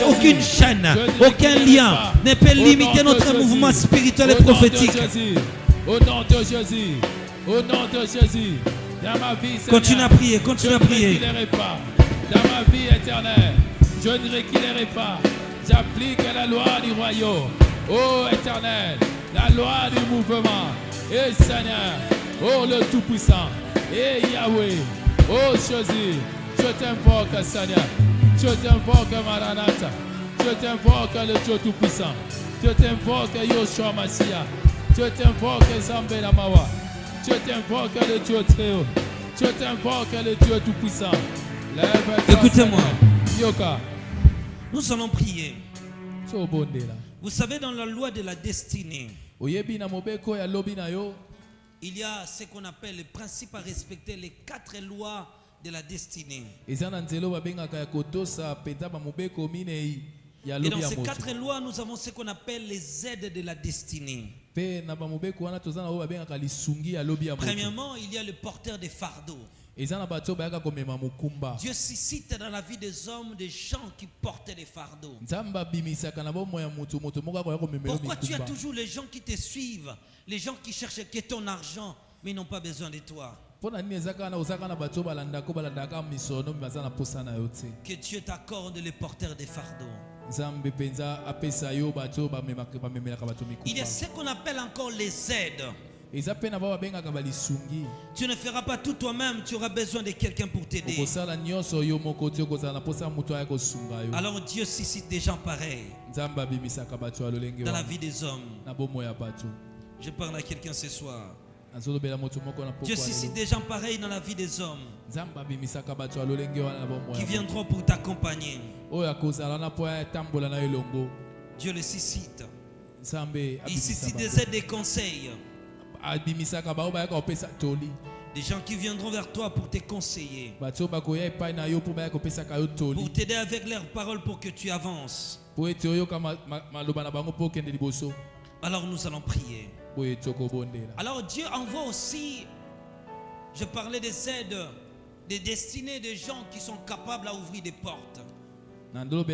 Aucune chaîne, aucun lien ne peut limiter notre mouvement spirituel et prophétique.
Au nom de Jésus, au nom de Jésus, dans ma vie,
continue à prier, continue à prier.
Dans ma vie éternelle, je ne reculerai pas. J'applique la loi du royaume. Oh éternel, la loi du mouvement. Et Seigneur, oh le Tout-Puissant. Et Yahweh, oh Jésus, je t'invoque Seigneur. Je t'invoque Maranatha. Je t'invoque le Dieu Tout-Puissant. Je t'invoque Yoshua Mashiach. Je t'invoque Zambé Lamawa. Je t'invoque le Dieu très haut. Je t'invoque le Dieu Tout-Puissant.
Écoutez-moi. Nous allons prier. Vous savez, dans la loi de la destinée, il y a ce qu'on appelle les principes à respecter, les 4 lois de la destinée. Et dans ces 4 lois, nous avons ce qu'on appelle les aides de la destinée. Premièrement, il y a le porteur des fardeaux. Dieu suscite dans la vie des hommes des gens qui portent des fardeaux. Pourquoi tu as toujours les gens qui te suivent, les gens qui cherchent que ton argent, mais n'ont pas besoin de toi? Que Dieu t'accorde les porteurs des fardeaux. Il y a ce qu'on appelle encore les aides. Tu ne feras pas tout toi-même, tu auras besoin de quelqu'un pour t'aider. Alors Dieu suscite des gens pareils dans la vie des hommes. Je parle à quelqu'un ce soir. Dieu suscite des gens pareils dans la vie des hommes qui viendront pour t'accompagner. Dieu les suscite. Il suscite des aides, des conseils. Des gens qui viendront vers toi pour te conseiller, pour t'aider avec leurs paroles pour que tu avances. Alors nous allons prier. Alors Dieu envoie aussi, je parlais des aides, des destinées des gens qui sont capables à ouvrir des portes. Vous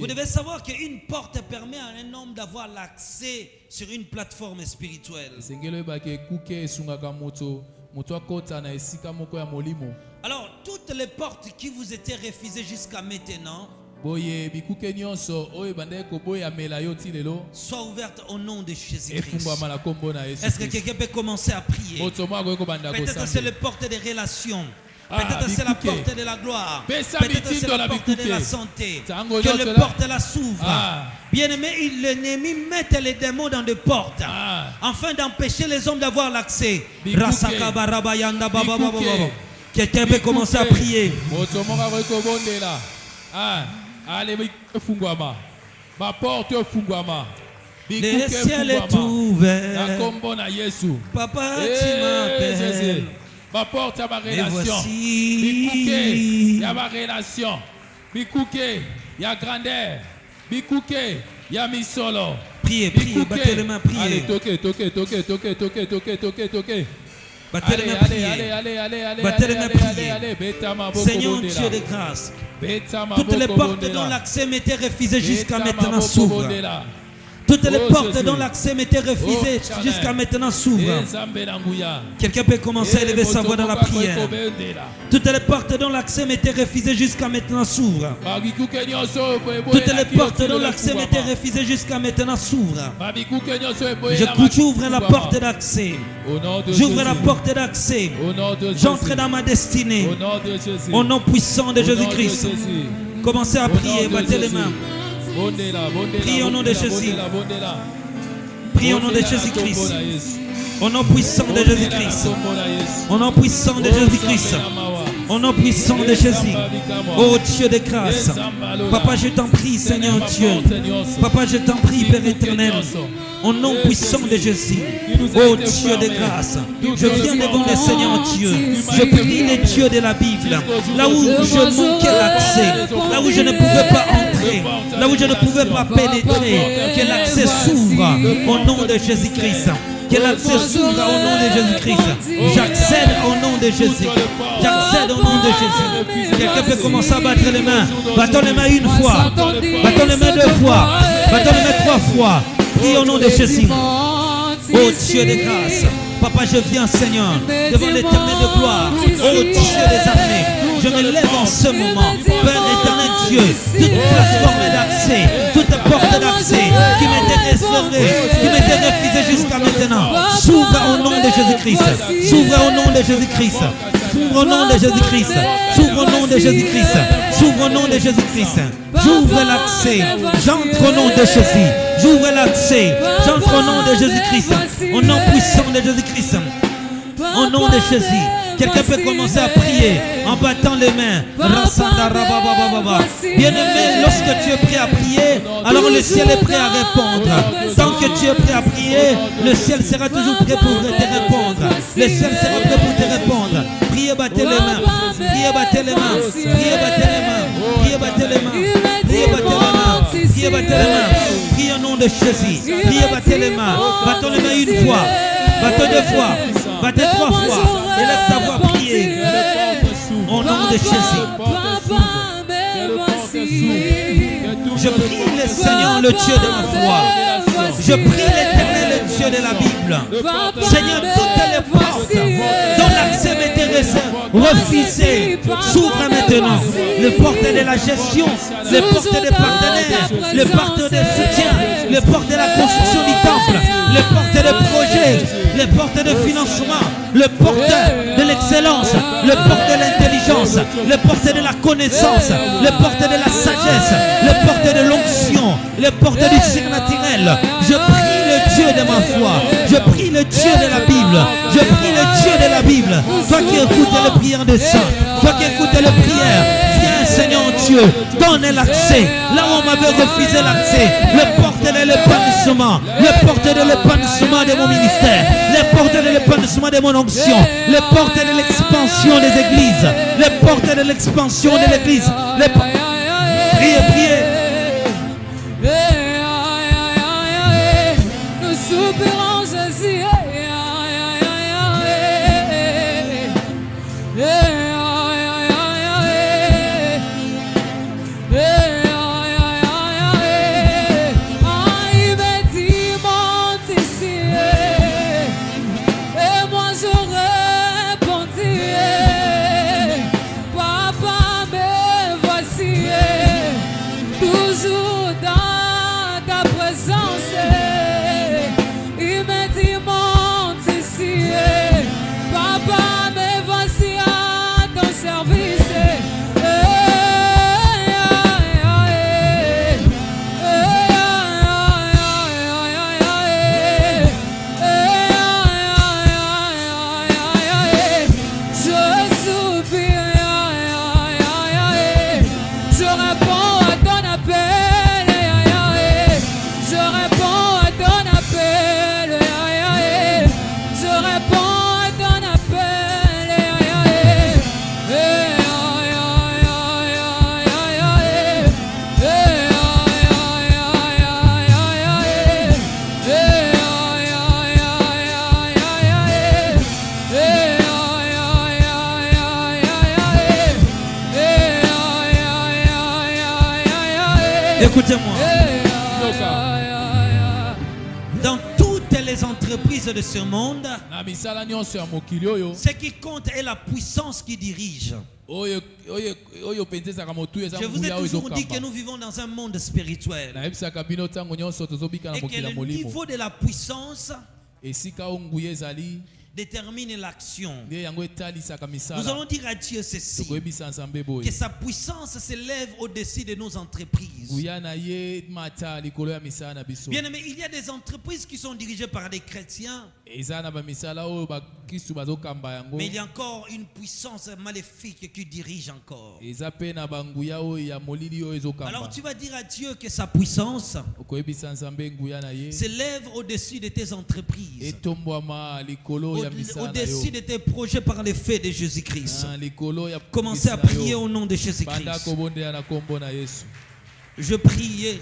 devez savoir qu'une porte permet à un homme d'avoir l'accès sur une plateforme spirituelle. Alors, toutes les portes qui vous étaient refusées jusqu'à maintenant soient ouvertes au nom de Jésus-Christ. Est-ce que quelqu'un peut commencer à prier? Peut-être c'est les portes des relations. Peut-être c'est la porte de la gloire. Peut-être c'est la porte de la santé. Que les portes la s'ouvrent. Bien-aimé, l'ennemi met les démons dans des portes afin d'empêcher les hommes d'avoir l'accès. Quelqu'un peut commencer à prier.
Ma porte
Le ciel est ouvert. Papa, tu m'appelles.
Ma porte à ma relation.
Il
y a ma relation. Bikouké, il y a grandeur. Bikouké, il y a mi solo.
Priez, priez, battez les mains, priez.
Allez, toquez.
Battez les mains, priez. Battez les mains, priez. Seigneur Dieu de grâce, toutes les portes dont l'accès m'était refusé jusqu'à maintenant s'ouvrent. Toutes les portes dont l'accès m'était refusé jusqu'à maintenant s'ouvrent. Quelqu'un peut commencer à élever sa voix dans la prière. Toutes les portes dont l'accès m'était refusé jusqu'à maintenant s'ouvrent. Toutes les portes dont l'accès m'était refusé jusqu'à maintenant s'ouvrent. J'ouvre la porte d'accès. J'ouvre la porte d'accès. J'entre dans ma destinée. Au nom puissant de Jésus-Christ. Commencez à prier, battez les mains. Prie au nom de Jésus. Prie au nom de Jésus-Christ. Au nom puissant de Jésus-Christ. Au nom puissant de Jésus-Christ. Au nom puissant de Jésus. Oh Dieu de grâce. Papa, je t'en prie, Seigneur Dieu. Papa, je t'en prie, Père éternel. Au nom puissant de Jésus. Oh Dieu de grâce. Je viens devant le Seigneur Dieu. Je prie les dieux de la Bible. Là où je manquais l'accès. Là où je ne pouvais pas entrer. Là où je ne pouvais pas pénétrer. Que l'accès s'ouvre au nom de Jésus-Christ. Que l'accès s'ouvre au nom de Jésus-Christ. J'accède au nom de Jésus. J'accède au nom de Jésus. Quelqu'un peut commencer à battre les mains. Battons les mains une fois. Battons les mains deux fois. Battons les mains trois fois. Prie au nom de Jésus. Oh Dieu de grâce. Papa, je viens, Seigneur, devant l'éternel de gloire. Oh Dieu des armées. Je me lève en ce moment. Père éternel Dieu, toute plateforme d'accès, toute porte d'accès qui m'était réservée, qui m'était refusée jusqu'à maintenant, s'ouvre au nom de Jésus-Christ. S'ouvre au nom de Jésus-Christ. S'ouvre au nom de Jésus-Christ. S'ouvre au nom de Jésus-Christ. S'ouvre au nom de Jésus-Christ. J'ouvre l'accès. J'entre au nom de Jésus. J'ouvre l'accès. J'entre au nom de Jésus-Christ. Au nom puissant de Jésus-Christ. Au nom de Jésus. Quelqu'un peut commencer à prier en battant les mains. Bien-aimé, lorsque tu es prêt à prier, alors le ciel est prêt à répondre. Tant que tu es prêt à prier, le ciel sera toujours prêt pour te répondre. Le ciel sera prêt pour te répondre. Priez, battez les mains. Priez, battez les mains. Priez, battez les mains. Priez, battez les mains. Priez, battez les mains. Priez, battez les mains. Priez au nom de Jésus. Priez, battez les mains. Battons les mains une fois. Battez deux fois. Battez trois fois. Élève ta voix, priez. Au nom de Jésus. Je prie le Seigneur, le Dieu de ma foi. Je prie l'Éternel, le Dieu de la Bible. Seigneur, toutes les portes dont l'accès m'était refusé s'ouvrent maintenant. Les portes de la gestion, les portes des partenaires, les portes de soutien, les portes de la construction du temple, les portes de projets, les portes de financement, les portes de l'excellence, les portes de l'intelligence, les portes de la connaissance, les portes de la sagesse, les portes de l'onction, les portes du surnaturel. Je prie le Dieu de ma foi. Je prie le Dieu de la Bible. Je prie le Dieu de la Bible. Toi qui écoutes les prières des saints, toi qui écoutes les prières, viens Seigneur Dieu, donne l'accès. Là où on m'avait refusé l'accès, les portes de l'épanouissement, les portes de l'épanouissement de mon ministère, les portes de l'épanouissement de mon onction, les portes de l'expansion des églises, les portes de l'expansion de l'église. Priez, priez.
Nous soupirons Jésus.
Écoutez-moi. Dans toutes les entreprises de ce monde, ce qui compte est la puissance qui dirige. Je vous ai toujours dit que nous vivons dans un monde spirituel et que le niveau de la puissance détermine l'action. Nous allons dire à Dieu ceci, que sa puissance s'élève au-dessus de nos entreprises. Bien-aimé, il y a des entreprises qui sont dirigées par des chrétiens, mais il y a encore une puissance maléfique qui dirige encore. Alors tu vas dire à Dieu que sa puissance s'élève au-dessus de tes entreprises, au-dessus de tes projets par l'effet de Jésus-Christ. Commencez à prier au nom de Jésus-Christ. Je prie.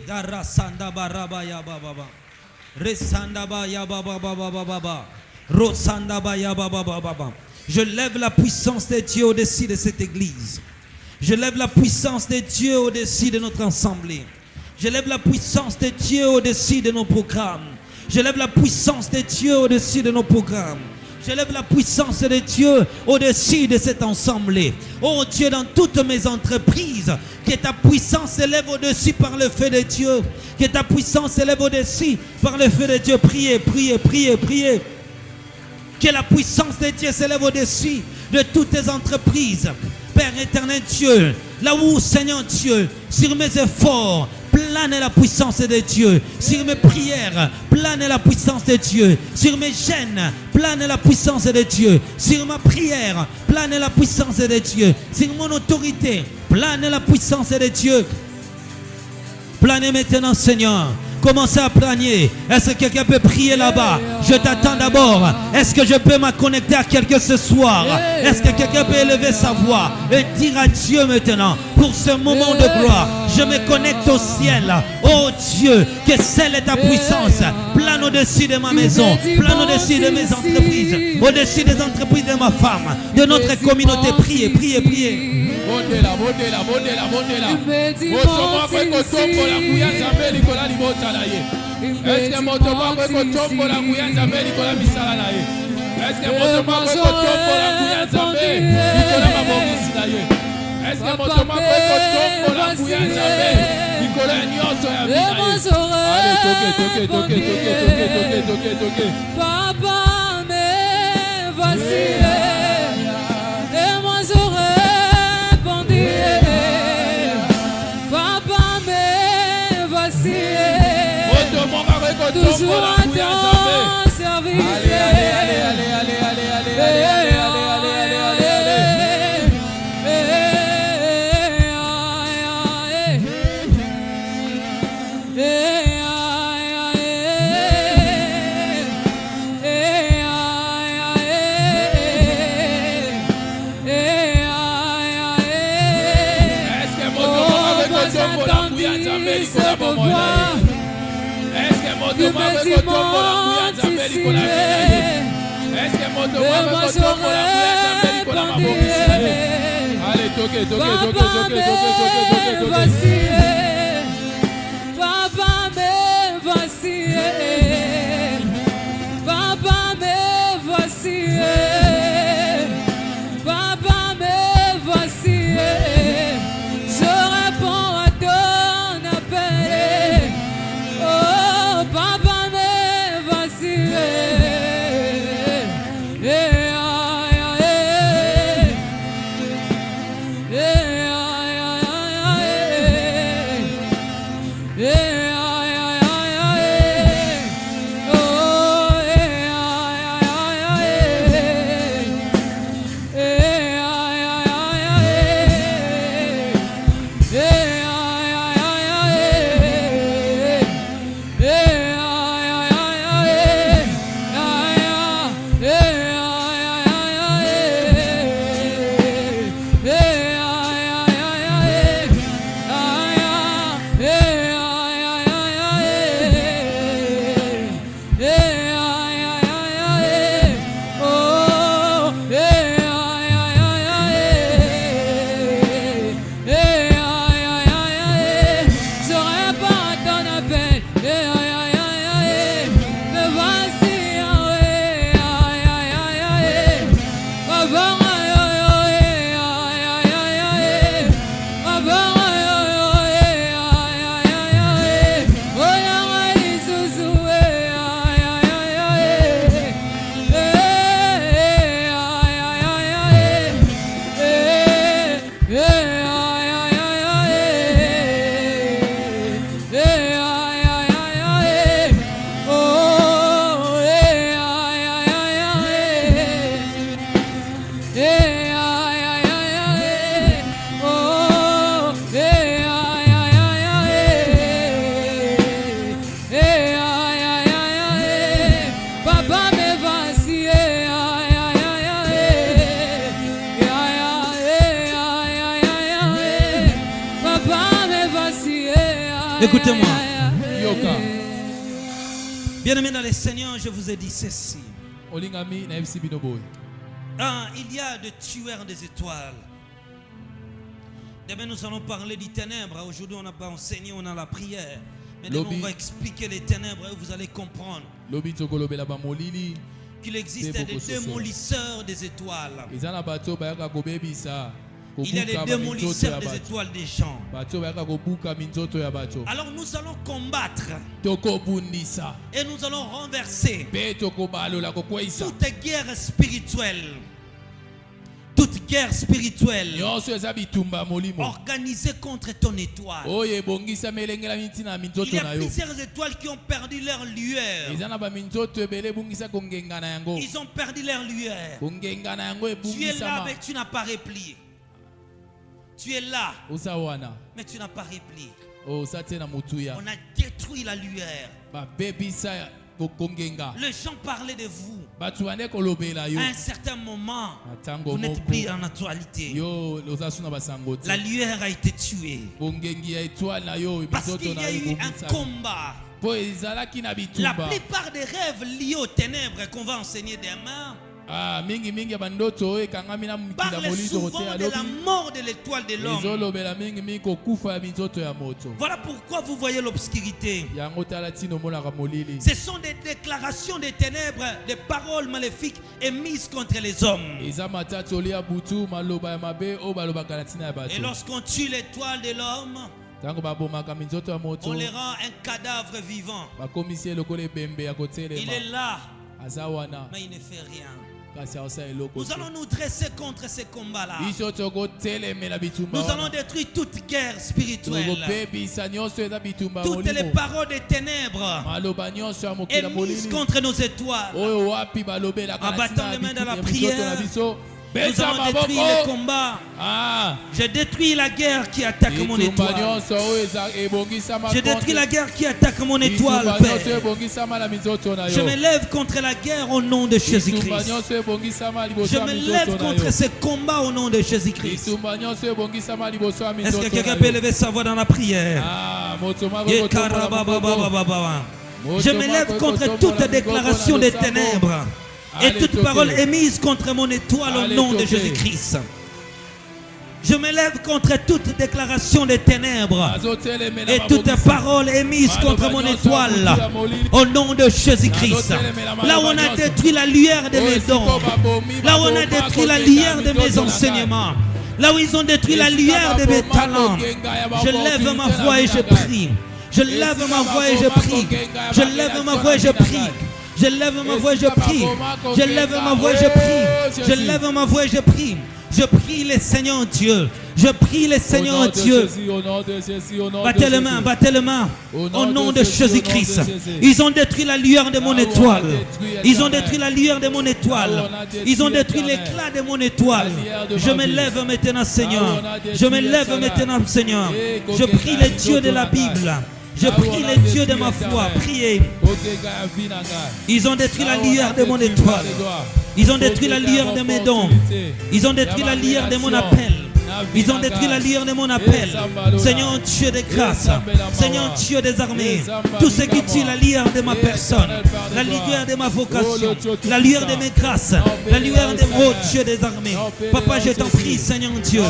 Je lève la puissance de Dieu au-dessus de cette église. Je lève la puissance de Dieu au-dessus de notre assemblée. Je lève la puissance de Dieu au-dessus de nos programmes. Je lève la puissance de Dieu au-dessus de nos programmes. Je lève la puissance de Dieu au-dessus de cet ensemble. Oh Dieu, dans toutes mes entreprises, que ta puissance s'élève au-dessus par le feu de Dieu. Que ta puissance s'élève au-dessus par le feu de Dieu. Priez, priez, priez, priez. Que la puissance de Dieu s'élève au-dessus de toutes tes entreprises. Père éternel Dieu, là où, Seigneur Dieu, sur mes efforts, plane la puissance de Dieu. Sur mes prières, plane la puissance de Dieu. Sur mes gênes, plane la puissance de Dieu. Sur ma prière, plane la puissance de Dieu. Sur mon autorité, plane la puissance de Dieu. Planez maintenant, Seigneur. Commencez à planer. Est-ce que quelqu'un peut prier là-bas? Je t'attends d'abord. Est-ce que je peux me connecter à quelqu'un ce soir? Est-ce que quelqu'un peut élever sa voix et dire à Dieu maintenant, pour ce moment de gloire, je me connecte au ciel. Oh Dieu, que celle est ta puissance. Plane au-dessus de ma maison, plane au-dessus de mes entreprises, au-dessus des entreprises de ma femme, de notre communauté. Priez, priez, priez.
Papa, mais voici. Et moi j'aurais répondu. Papa, mais voici. Toujours à ton service. Papa, mais voici. Papa, mais voici. Papa, mais voici. Je réponds à ton appel. Oh, papa, mais voici.
Écoutez-moi. Bien-aimés dans le Seigneur, je vous ai dit ceci. Il y a des tueurs des étoiles. Demain, nous allons parler des ténèbres. Aujourd'hui, on n'a pas enseigné, on a la prière. Mais demain, on va expliquer les ténèbres et vous allez comprendre qu'il existe des démolisseurs des étoiles. Il y a des démolisseurs des étoiles des gens. Alors nous allons combattre et nous allons renverser toute guerre spirituelle. Toute guerre spirituelle organisée contre ton étoile. Il y a plusieurs étoiles qui ont perdu leur lueur. Ils ont perdu leur lueur. Tu es là mais tu n'as pas replié. Tu es là mais tu n'as pas replié. On a détruit la lueur. Les gens parlaient de vous. À un certain moment, vous n'êtes plus en actualité. La lueur a été tuée. Parce qu'il y a eu un combat. La plupart des rêves liés aux ténèbres qu'on va enseigner demain parle souvent de la mort de l'étoile de l'homme. Voilà pourquoi vous voyez l'obscurité. Ce sont des déclarations des ténèbres, des paroles maléfiques émises contre les hommes. Et lorsqu'on tue l'étoile de l'homme, on les rend un cadavre vivant. Il est là, mais il ne fait rien. Nous allons nous dresser contre ces combats-là. Nous allons détruire toute guerre spirituelle. Toutes les paroles des ténèbres émises contre nos étoiles. En battant les mains dans la prière, nous allons détruire les combats. Je détruis la guerre qui attaque mon étoile. Je détruis la guerre qui attaque mon étoile, Père. Je me lève contre la guerre au nom de Jésus-Christ. Je me lève contre ces combats au nom de Jésus-Christ. Est-ce que quelqu'un peut lever sa voix dans la prière? Je me lève contre toute déclaration des ténèbres et toute parole émise contre mon étoile au nom de Jésus-Christ. Je me lève contre toute déclaration des ténèbres et toute parole émise contre mon étoile au nom de Jésus-Christ. Là où on a détruit la lueur de mes dons, là où on a détruit la lueur de mes enseignements, là où ils ont détruit la lueur de mes talents, je lève ma voix et je prie. Je lève ma voix et je prie. Je lève ma voix et je prie. Je lève ma voix et je prie. Je lève ma voix et je prie. Je lève ma voix et je prie. Je prie le Seigneur Dieu. Je prie le Seigneur Dieu. Battez les mains, battez les mains. Au nom de Jésus-Christ. Ils ont détruit la lueur de mon étoile. Ils ont détruit la lueur de mon étoile. Ils ont détruit l'éclat de mon étoile. Je me lève maintenant, Seigneur. Je me lève maintenant, Seigneur. Je prie le Dieu de la Bible. Je prie les dieux de ma foi. Priez. Ils ont détruit la lueur de mon étoile. Ils ont détruit la lueur de mes dons. Ils ont détruit la lueur de mon appel. Ils ont détruit la lueur de mon appel. Seigneur Dieu de grâce, Seigneur Dieu des armées, tout ce qui tue la lueur de ma personne, la lueur de ma vocation, la lueur de mes grâces, la lueur de mon Dieu des armées. Papa, je t'en prie, Seigneur Dieu,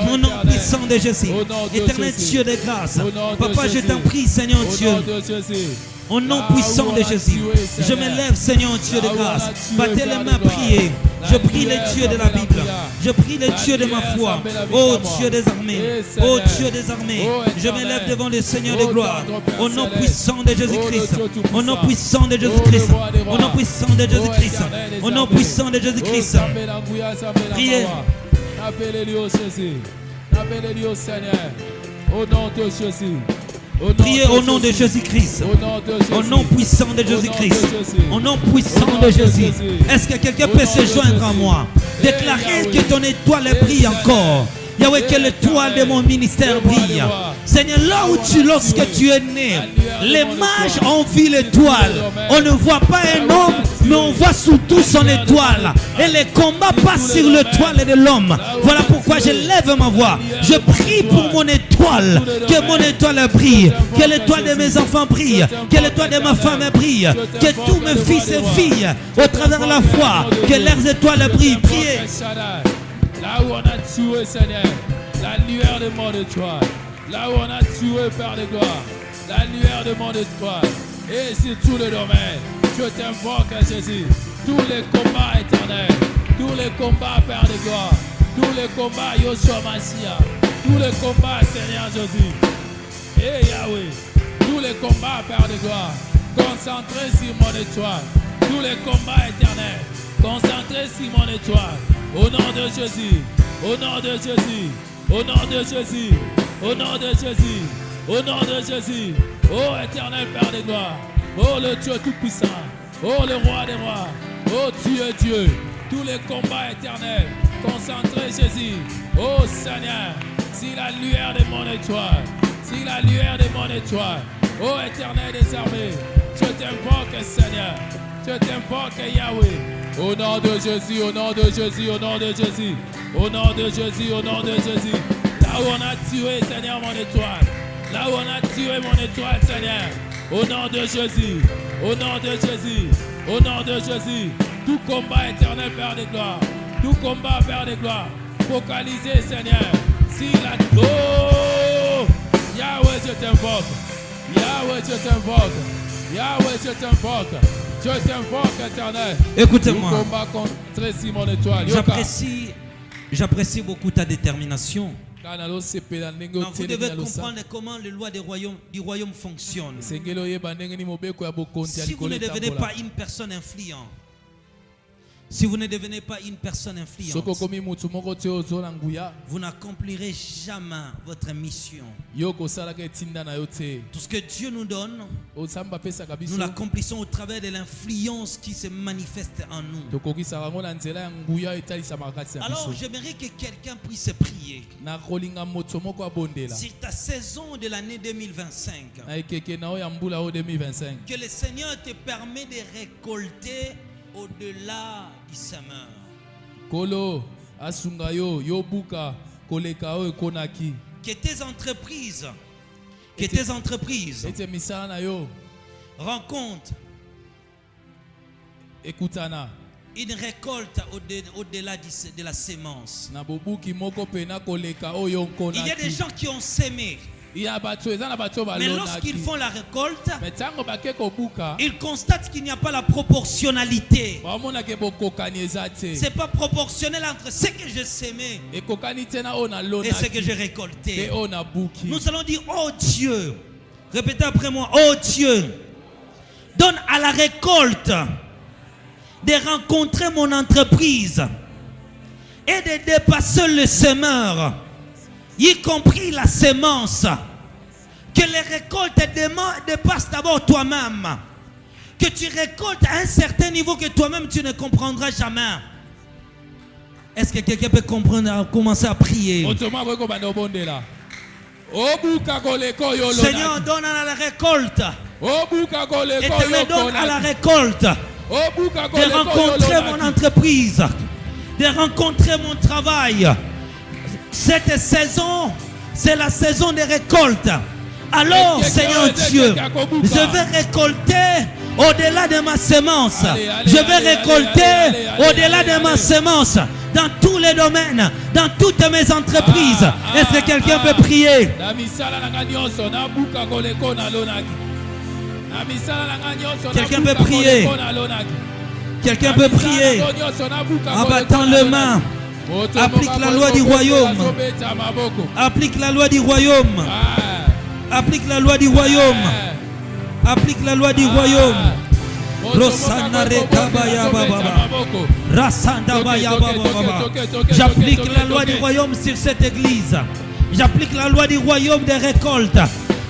mon nom puissant de Jésus, éternel Dieu de grâce. Papa, je t'en prie, Seigneur Dieu. Au nom puissant de Jésus, je me lève, Seigneur Dieu de grâce. Battez les mains, priez. Je prie les dieux de la Bible. Je prie les dieux de ma foi. Oh Dieu des armées. Oh Dieu des armées. Je me lève devant le Seigneur de gloire. Au nom puissant de Jésus-Christ. Au nom puissant de Jésus-Christ. Au nom puissant de Jésus-Christ. Au nom puissant de Jésus-Christ. Priez. Appelez-le au Jésus. Appelez-le au Seigneur. Au nom de Jésus. Priez au nom de Jésus-Christ. Au nom puissant de Jésus-Christ. Au nom puissant de Jésus. Est-ce que quelqu'un peut se joindre à moi? Déclarez que ton étoile brille encore. Yahweh, que l'étoile de mon ministère brille. Seigneur, là où lorsque tu es né, les mages ont vu l'étoile. On ne voit pas un homme, mais on voit surtout son étoile. Et les combats passent sur l'étoile de l'homme. Voilà pourquoi je lève ma voix. Je prie pour mon étoile. Que mon étoile brille. Que l'étoile de mes enfants brille. Que l'étoile de ma femme brille. Que tous mes fils et filles, au travers de la foi, que leurs étoiles brillent. Priez.
Là où on a tué, Seigneur, la lueur de mon étoile. Là où on a tué, Père de gloire, la lueur de mon étoile. Et sur tous les domaines, je t'invoque, Jésus. Tous les combats éternels, tous les combats, Père de gloire, tous les combats, Yoshua Mashiach, tous les combats, Seigneur Jésus. Et Yahweh, tous les combats, Père de gloire, concentrés sur mon étoile. Tous les combats éternels, concentrés sur mon étoile. Au nom de Jésus, au nom de Jésus, au nom de Jésus, au nom de Jésus, au nom de Jésus. Oh éternel Père de gloire, oh le Dieu tout-puissant, oh le roi des rois, oh tu es Dieu. Tous les combats éternels, concentrés Jésus. Oh Seigneur, si la lueur de mon étoile, si la lueur de mon étoile, oh éternel des armées, je t'invoque Seigneur, je t'invoque Yahweh. Au nom de Jésus, au nom de Jésus, au nom de Jésus, au nom de Jésus, au nom de Jésus. Là où on a tué, Seigneur, mon étoile. Là où on a tué mon étoile, Seigneur. Au nom de Jésus, au nom de Jésus, au nom de Jésus. Tout combat éternel, Père de gloire. Tout combat, Père de gloire. Focalisé, Seigneur. Si la... Oh! Yahweh, je t'invoque. Yahweh, je t'invoque. Yahweh, je t'invoque. Je t'invoque, éternel.
Écoutez-moi. J'apprécie beaucoup ta détermination. Vous devez comprendre comment les lois du royaume fonctionnent. Si vous ne devenez pas une personne influente, si vous ne devenez pas une personne influente, vous n'accomplirez jamais votre mission. Tout ce que Dieu nous donne, nous l'accomplissons au travers de l'influence qui se manifeste en nous. Alors j'aimerais que quelqu'un puisse prier sur ta saison de l'année 2025. Que le Seigneur te permet de récolter au-delà du semeur. Que tes entreprises rencontrent une récolte au-delà de la sémence. Il y a des gens qui ont sémé. Mais lorsqu'ils font la récolte, ils constatent qu'il n'y a pas la proportionnalité. C'est pas proportionnel entre ce que j'ai sémé et ce que j'ai récolté. Nous allons dire, oh Dieu, répétez après moi, oh Dieu, donne à la récolte de rencontrer mon entreprise et de dépasser le semeur, y compris la sémence. Que les récoltes dépassent d'abord toi-même. Que tu récoltes à un certain niveau que toi-même tu ne comprendras jamais. Est-ce que quelqu'un peut comprendre, commencer à prier? Seigneur, donne à la récolte. Et te me donne à la récolte de rencontrer mon entreprise, de rencontrer mon travail. Cette saison, c'est la saison des récoltes. Alors, Seigneur Dieu, je vais récolter au-delà de ma sémence. Je vais récolter au-delà de ma sémence dans tous les domaines, dans toutes mes entreprises. Est-ce que quelqu'un peut prier? Quelqu'un peut prier. Quelqu'un peut prier. En battant les mains. Applique la loi du royaume. Applique la loi du royaume. Applique la loi du royaume. Applique la loi du royaume. J'applique la loi du royaume sur cette église. J'applique la loi du royaume des récoltes.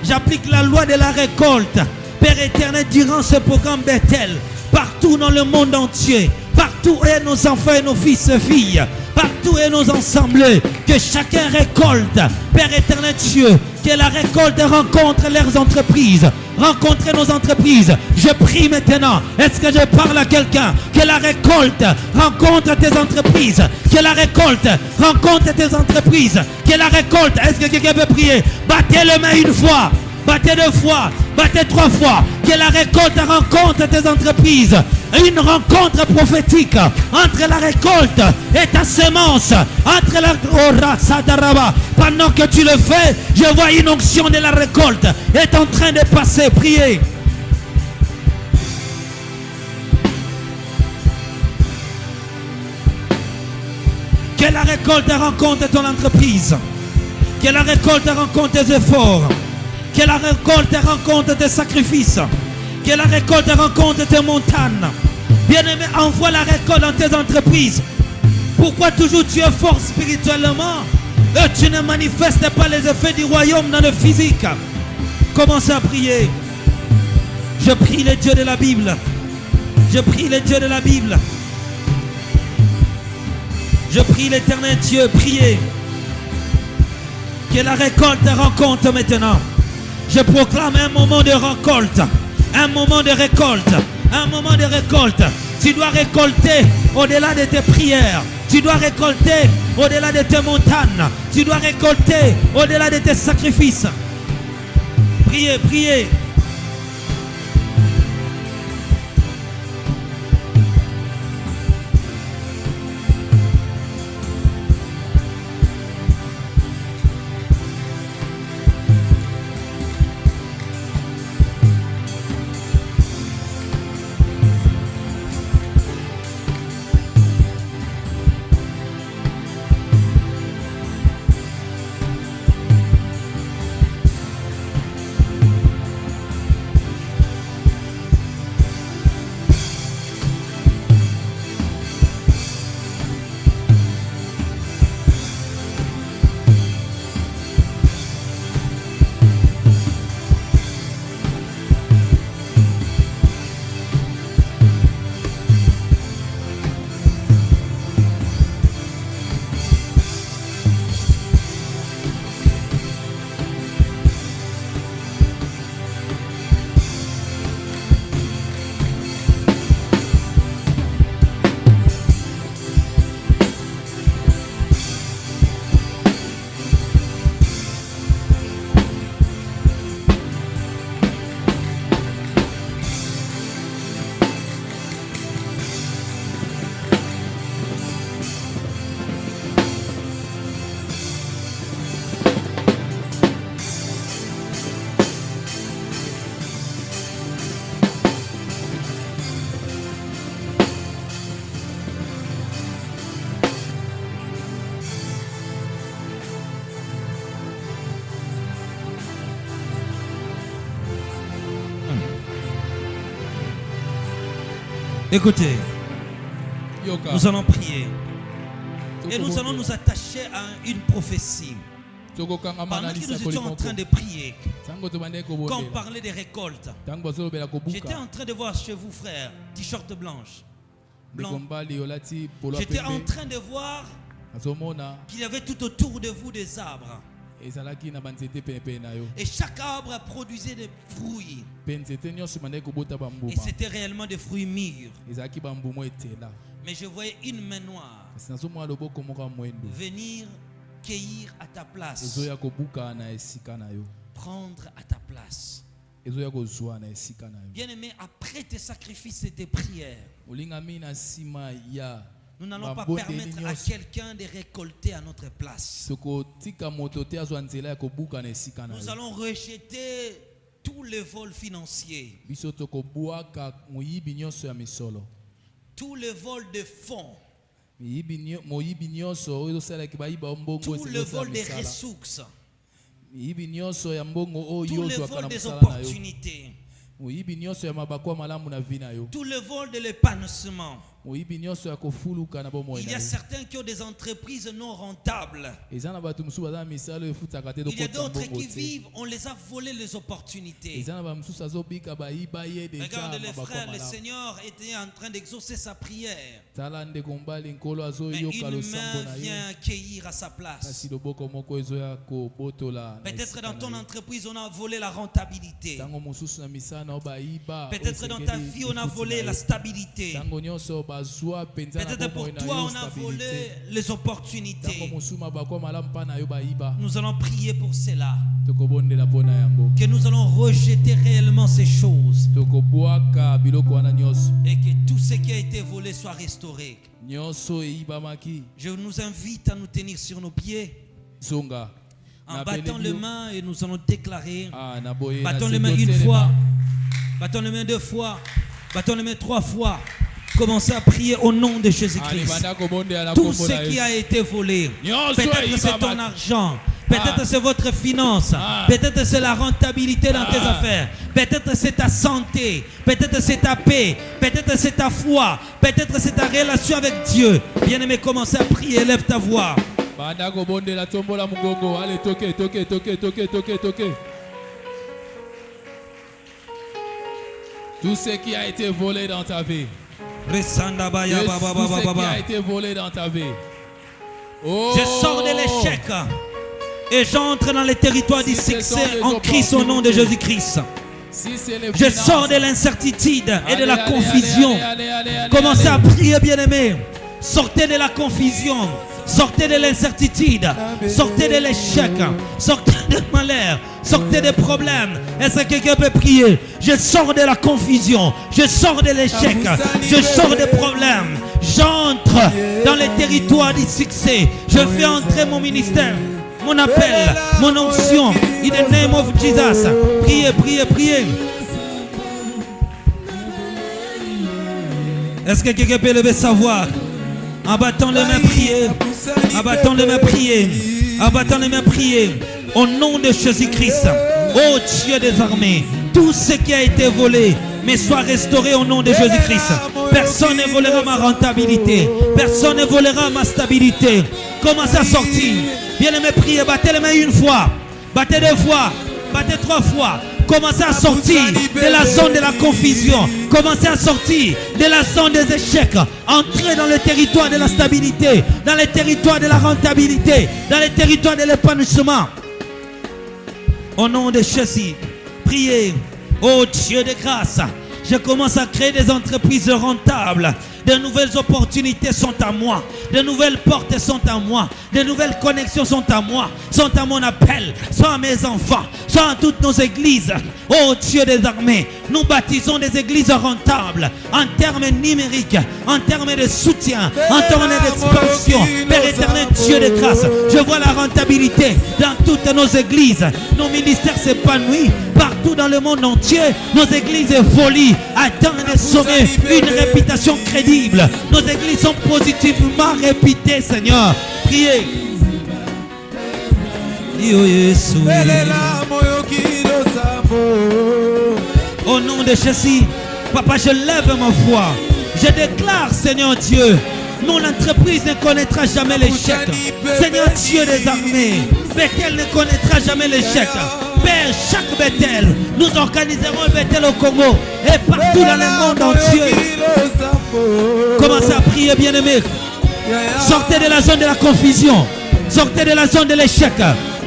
J'applique la loi de la récolte. Père éternel, durant ce programme Bethel, partout dans le monde entier, partout où nos enfants et nos fils et filles, partout où nos ensembles, que chacun récolte, Père éternel Dieu, que la récolte rencontre leurs entreprises, rencontre nos entreprises. Je prie maintenant, est-ce que je parle à quelqu'un? Que la récolte rencontre tes entreprises, que la récolte rencontre tes entreprises, que la récolte, est-ce que quelqu'un peut prier? Battez le main une fois, battez 2 fois, battez 3 fois, que la récolte rencontre tes entreprises. Une rencontre prophétique entre la récolte et ta semence, entre la pendant que tu le fais, je vois une onction de la récolte est en train de passer. Priez. Que la récolte rencontre ton entreprise, que la récolte rencontre tes efforts, que la récolte rencontre tes sacrifices, que la récolte rencontre tes montagnes. Bien-aimé, envoie la récolte dans tes entreprises. Pourquoi toujours tu es fort spirituellement et tu ne manifestes pas les effets du royaume dans le physique? Commencez à prier. Je prie le Dieu de la Bible. Je prie le Dieu de la Bible. Je prie l'Éternel Dieu. Priez. Que la récolte rencontre maintenant. Je proclame un moment de récolte. Un moment de récolte. Un moment de récolte. Tu dois récolter au-delà de tes prières. Tu dois récolter au-delà de tes montagnes. Tu dois récolter au-delà de tes sacrifices. Priez, priez. Écoutez, nous allons prier et nous allons nous attacher à une prophétie. Pendant que nous étions en train de prier, quand on parlait des récoltes, j'étais en train de voir chez vous, frère, t-shirt blanc. J'étais en train de voir qu'il y avait tout autour de vous des arbres. Et chaque arbre produisait des fruits. Et c'était réellement des fruits mûrs. Mais je voyais une main noire venir cueillir à ta place, prendre à ta place. Bien-aimé, après tes sacrifices et tes prières, nous n'allons pas permettre à quelqu'un de récolter à notre place. Nous allons rejeter tous les vols financiers, tous les vols de fonds, tous les vols des ressources, tous les vols des opportunités, tout le vol de l'épanouissement.
Il
y a certains qui ont des entreprises non rentables. Il y a d'autres qui vivent, on les a volé les opportunités. Regarde les frères, le Seigneur était en train d'exaucer sa prière. Mais une main vient accueillir à sa place. Peut-être dans ton entreprise, on a volé la rentabilité. Peut-être dans ta vie, on a volé la stabilité. Peut-être pour toi, on a volé les opportunités. Nous allons prier pour cela. Que nous allons rejeter réellement ces choses. Et que tout ce qui a été volé soit restauré. Je nous invite à nous tenir sur nos pieds. En battant les mains et nous allons déclarer. Battons les mains une fois. Battons les mains deux fois. Battons les mains trois fois. Commencez à prier au nom de Jésus-Christ. Tout ce qui a été volé, peut-être c'est ton argent, peut-être c'est votre finance, peut-être c'est la rentabilité dans tes affaires, peut-être c'est ta santé, peut-être c'est ta paix, peut-être c'est ta foi, peut-être c'est ta relation avec Dieu. Bien-aimé, commencez à prier, élève ta voix.
Tout ce qui a été volé dans ta vie. Tout ce qui a été volé dans ta vie.
Oh. Je sors de l'échec et j'entre dans les territoires du succès en Christ au nom de Jésus-Christ. Je sors de l'incertitude et de la confusion. Commencez à prier, bien-aimés. Sortez de la confusion. Sortez de l'incertitude. Sortez de l'échec. Sortez de malheur. Sortez des problèmes. Est-ce que quelqu'un peut prier? Je sors de la confusion. Je sors de l'échec. Je sors des problèmes. J'entre dans les territoires du succès. Je fais entrer mon ministère, mon appel, mon onction. In the name of Jesus. Priez, priez, priez. Est-ce que quelqu'un peut lever sa voix? En battant les mains, priez. En battant les mains, priez. En battant les mains, priez. Au nom de Jésus-Christ, ô Dieu des armées, tout ce qui a été volé, mais soit restauré au nom de Jésus-Christ. Personne ne volera ma rentabilité. Personne ne volera ma stabilité. Commencez à sortir. Bien-aimés, priez. Battez les mains une fois. Battez deux fois. Battez trois fois. Commencez à sortir de la zone de la confusion. Commencez à sortir de la zone des échecs. Entrez dans le territoire de la stabilité, dans le territoire de la rentabilité, dans le territoire de l'épanouissement. Au nom de Jésus, priez. Oh Dieu de grâce, je commence à créer des entreprises rentables. De nouvelles opportunités sont à moi. De nouvelles portes sont à moi. De nouvelles connexions sont à moi. Sont à mon appel. Sont à mes enfants. Sont à toutes nos églises. Oh Dieu des armées, nous bâtissons des églises rentables. En termes numériques. En termes de soutien. En termes d'expansion. Père éternel, Dieu de grâce, je vois la rentabilité dans toutes nos églises. Nos ministères s'épanouissent partout dans le monde entier. Nos églises évoluent. Attendent de sauver une réputation crédible. Nos églises sont positivement réputées, Seigneur. Priez. Au nom de Jésus, Papa, je lève ma voix. Je déclare, Seigneur Dieu, mon entreprise ne connaîtra jamais l'échec. Seigneur Dieu des armées, Bethel ne connaîtra jamais l'échec. Père, chaque Bethel, nous organiserons un Bethel au Congo et partout dans le monde entier. Commencez à prier, bien-aimés. Sortez de la zone de la confusion. Sortez de la zone de l'échec.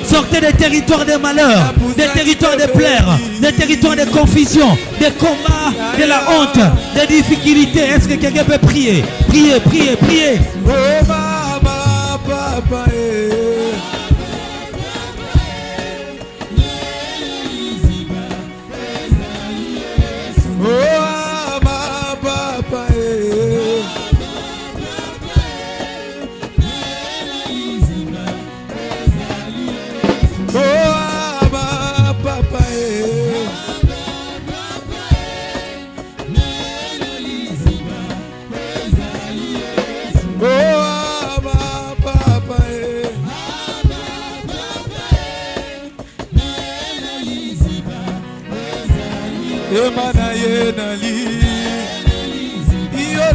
Sortez des territoires de malheur, des territoires de pleurs, des territoires de confusion, des combats, de la honte, des difficultés. Est-ce que quelqu'un peut prier? Priez, priez, priez. Oh, mama, papa, Emana yenali, iyo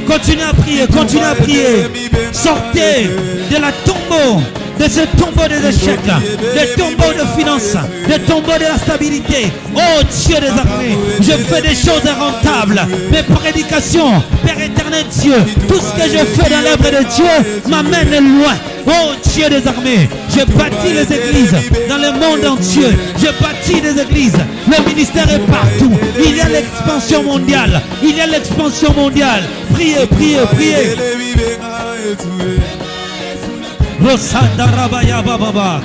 Continuez à prier, continuez à prier. Sortez de la tombeau, de ce tombeau des échecs, des tombeaux de finances, des tombeaux de la stabilité. Oh Dieu des armées, je fais des choses rentables. Mes prédications, Père éternel Dieu, tout ce que je fais dans l'œuvre de Dieu m'amène loin. Oh Dieu des armées, je bâtis les églises dans le monde entier. Je bâtis des églises. Le ministère est partout. Il y a l'expansion mondiale. Il y a l'expansion mondiale. Priez, priez, priez. Rosanda rabaya baba.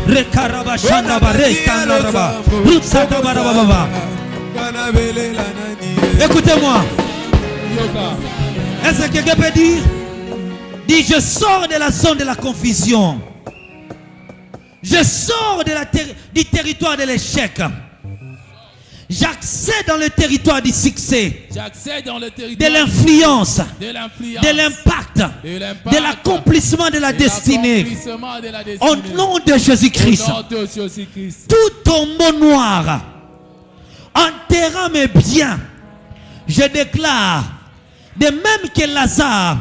Rekaraba shanda barekanda raba. Rutsada barababa. Écoutez-moi. Est-ce que quelqu'un peut dire? Dis, je sors de la zone de la confusion. Je sors du territoire de l'échec. J'accède dans le territoire du succès. J'accède dans le territoire de l'influence, de l'impact, de l'accomplissement de la destinée. Au nom de Jésus-Christ. Tout tombeau noir enterrant mes biens, je déclare, de même que Lazare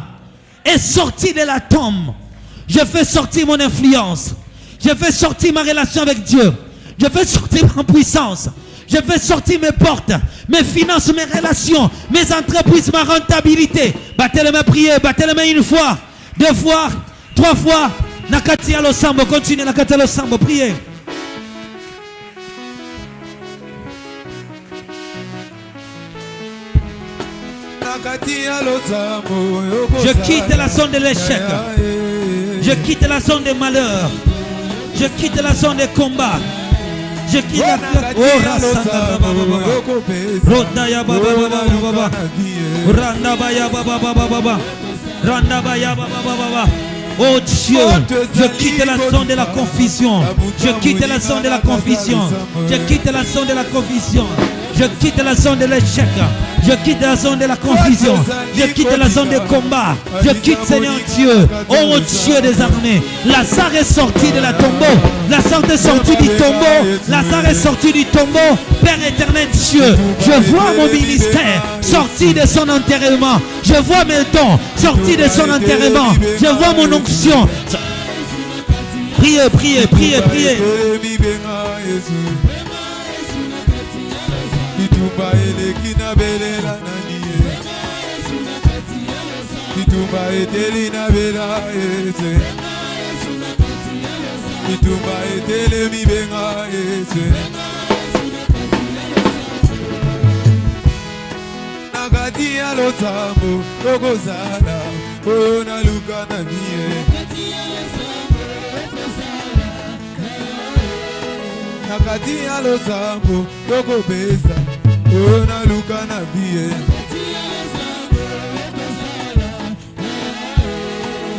est sorti de la tombe, je fais sortir mon influence. Je fais sortir ma relation avec Dieu. Je fais sortir ma puissance. Je fais sortir mes portes, mes finances, mes relations, mes entreprises, ma rentabilité. Battez les mains, priez. Battez les mains une fois, deux fois, trois fois. Nakati alo sambo, continuez. Nakati alo sambo, priez. Je quitte la zone de l'échec. Je quitte la zone des malheurs. Je quitte la zone des combats. Je quitte la oh Dieu, je quitte la zone de la confusion. Je quitte la zone de la confusion. Je quitte la zone de la confusion. Je quitte la zone de l'échec. Je quitte la zone de la confusion. Je quitte la zone de combat. Je quitte, Seigneur Dieu. Oh Dieu des armées. Lazare est sorti de la tombeau. Lazare est sorti du tombeau. Lazare est sorti du tombeau. Père éternel Dieu, je vois mon ministère sorti de son enterrement. Je vois mes dons sortis de son enterrement. Je vois mon onction. Priez, priez, priez, priez.
Nakati alo sambo, yoko pesa, ona luka na vie.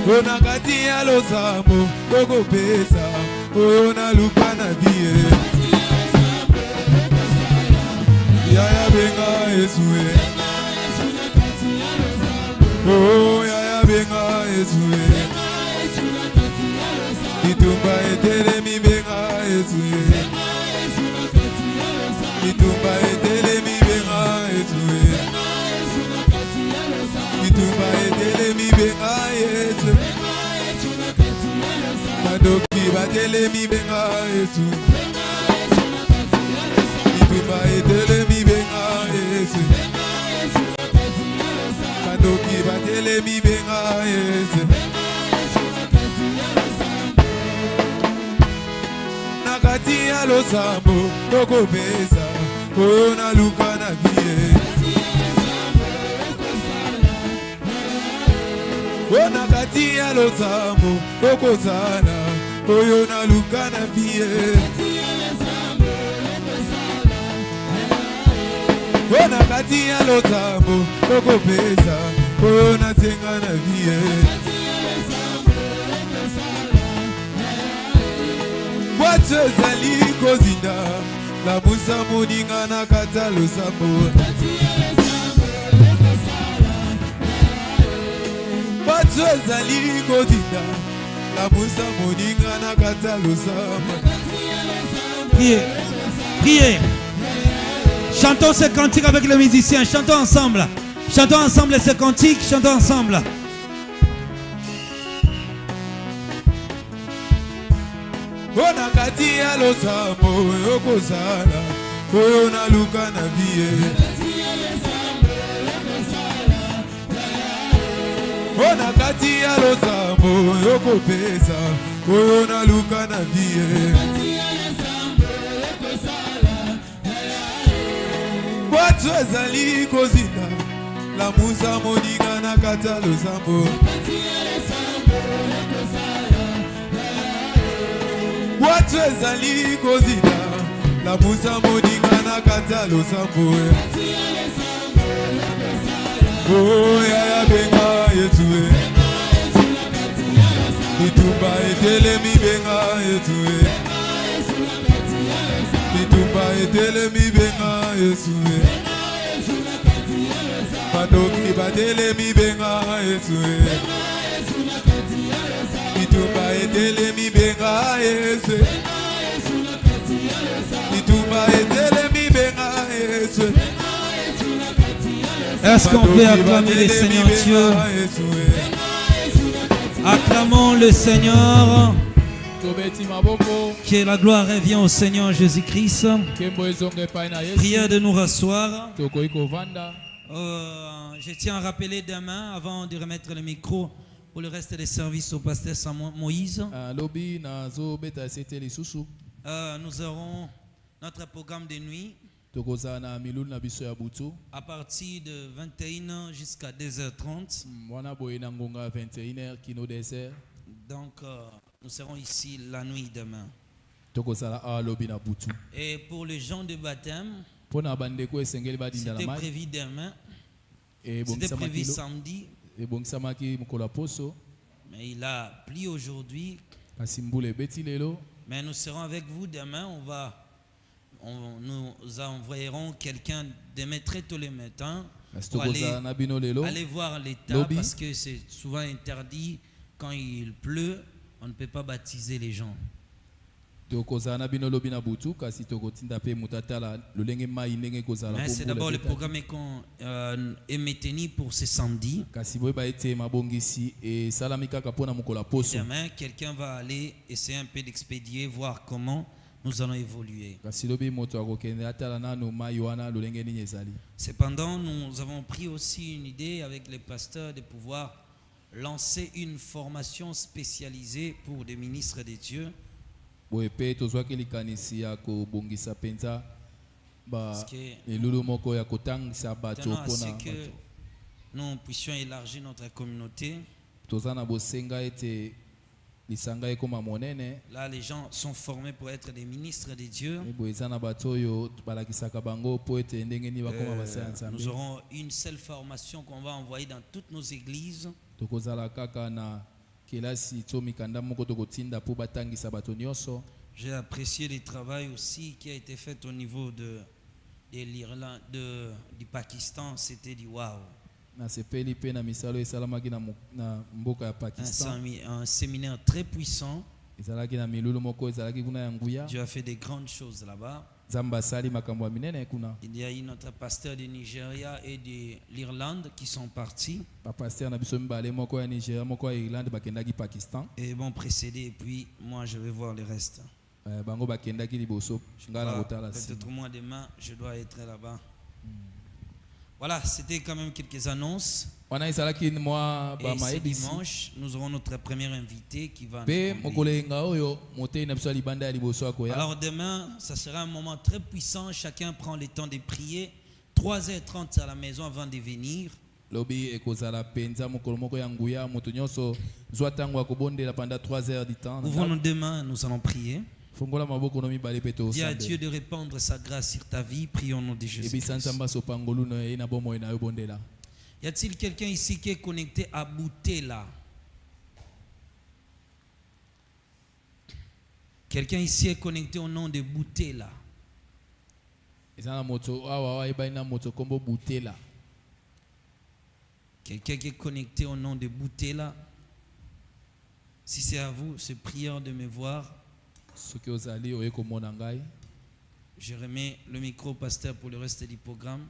Nakati alo sambo, yoko pesa, ona luka na vie. Yaya benga Yesue, oh yaya benga Yesue. Itumba etele mi benga Yesue. Itumba etele mi benga Yesue. Itumba etele mi benga Yesue. Yesu Bitumba etelemi benga Yesu Kandoki batelemi benga Yesu Nakati ya losambo tokopesa oyo naluka na vie O nakati ya losambo tokozala oyo naluka na vie O nakati ya losambo tokopesa oyo nasenga na vie Watu ezali kozinda la musa moninga na kata losambo Watu ezali kozinda la musa moninga na kata losambo
Priez, priez. Chantons ces cantiques avec les musiciens, chantons ensemble. Chantons ensemble ces cantiques, chantons ensemble.
Ona kati ya losambo yokozala oyo naluka na vie Ona kati ya losambo yokopesa oyo naluka na vie Watu ezali kozinda la musa moninga na kata losambo Watu ezali kozinda la musa moninga na kata losambo Oh ya benga Yesu Bitumba etelemi benga Yesu Bitumba etelemi benga Yesu Pandoki batelemi benga Yesu Bitumba etelemi benga Yesu Bitumba etelemi benga Yesu
Est-ce qu'on peut acclamer le Seigneur Dieu? Acclamons le Seigneur. Que la gloire revienne au Seigneur Jésus-Christ. Prière de nous rasseoir. Je tiens à rappeler demain, avant de remettre le micro pour le reste des services au pasteur Samuel Moïse, nous aurons notre programme de nuit à partir de 21h jusqu'à 2h30. Donc, nous serons ici la nuit demain. Et pour les gens de baptême, c'était prévu demain, c'était prévu samedi, mais il a plu aujourd'hui. Mais nous serons avec vous demain. Nous envoyerons quelqu'un demain très tôt le matin pour aller voir l'état, parce que c'est souvent interdit quand il pleut. On ne peut pas baptiser les gens. Mais c'est d'abord le programme qu'on est maintenu pour ce samedi. Demain, quelqu'un va aller essayer un peu d'expédier, voir comment nous allons évoluer. Cependant, nous avons pris aussi une idée avec les pasteurs de pouvoir lancer une formation spécialisée pour des ministres de Dieu. Parce que nous puissions élargir notre communauté. Là, les gens sont formés pour être des ministres de Dieu. Nous aurons une seule formation qu'on va envoyer dans toutes nos églises. J'ai apprécié le travail aussi qui a été fait au niveau de l'Irlande, du Pakistan. C'était du waouh. Un séminaire très puissant. Dieu a fait des grandes choses là-bas. Il y a eu notre pasteur du Nigeria et de l'Irlande qui sont partis et vont précéder, et puis moi je vais voir le reste. Peut-être moi demain, je dois être là-bas. Voilà, c'était quand même quelques annonces. Et ce dimanche, nous aurons notre premier invité qui va nous conduire. Alors demain, ça sera un moment très puissant. Chacun prend le temps de prier. 3h30 à la maison avant de venir. Ouvrons-nous demain, nous allons prier. Dis à Dieu de répandre sa grâce sur ta vie. Prions au nom de Jésus. Y a-t-il quelqu'un ici qui est connecté à Boutela? Quelqu'un ici est connecté au nom de Boutela? Quelqu'un qui est connecté au nom de Boutela? Si c'est à vous, c'est priant de me voir. Je remets le micro au pasteur pour le reste du programme.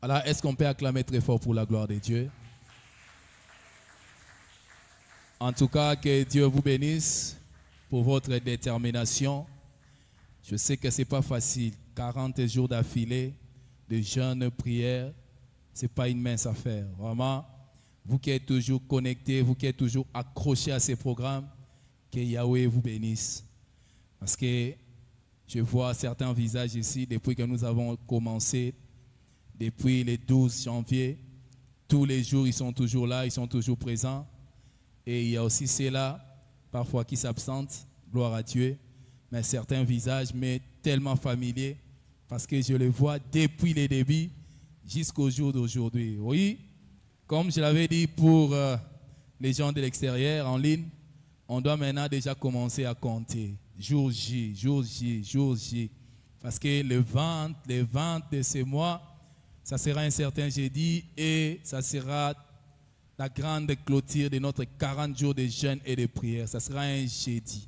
Alors, est-ce qu'on peut acclamer très fort pour la gloire de Dieu? En tout cas, que Dieu vous bénisse pour votre détermination. Je sais que ce n'est pas facile. 40 jours d'affilée, de jeûne, prière, ce n'est pas une mince affaire. Vraiment, vous qui êtes toujours connectés, vous qui êtes toujours accrochés à ces programmes, que Yahweh vous bénisse. Parce que je vois certains visages ici, depuis que nous avons commencé, depuis le 12 janvier, tous les jours, ils sont toujours là, ils sont toujours présents. Et il y a aussi ceux-là, parfois qui s'absentent, gloire à Dieu. Mais certains visages, mais tellement familiers, parce que je les vois depuis le début jusqu'au jour d'aujourd'hui. Oui, comme je l'avais dit pour les gens de l'extérieur en ligne, on doit maintenant déjà commencer à compter. Jour J, jour J, jour J. Parce que le 20 de ce mois, ça sera un certain jeudi et ça sera la grande clôture de notre 40 jours de jeûne et de prière. Ça sera un jeudi.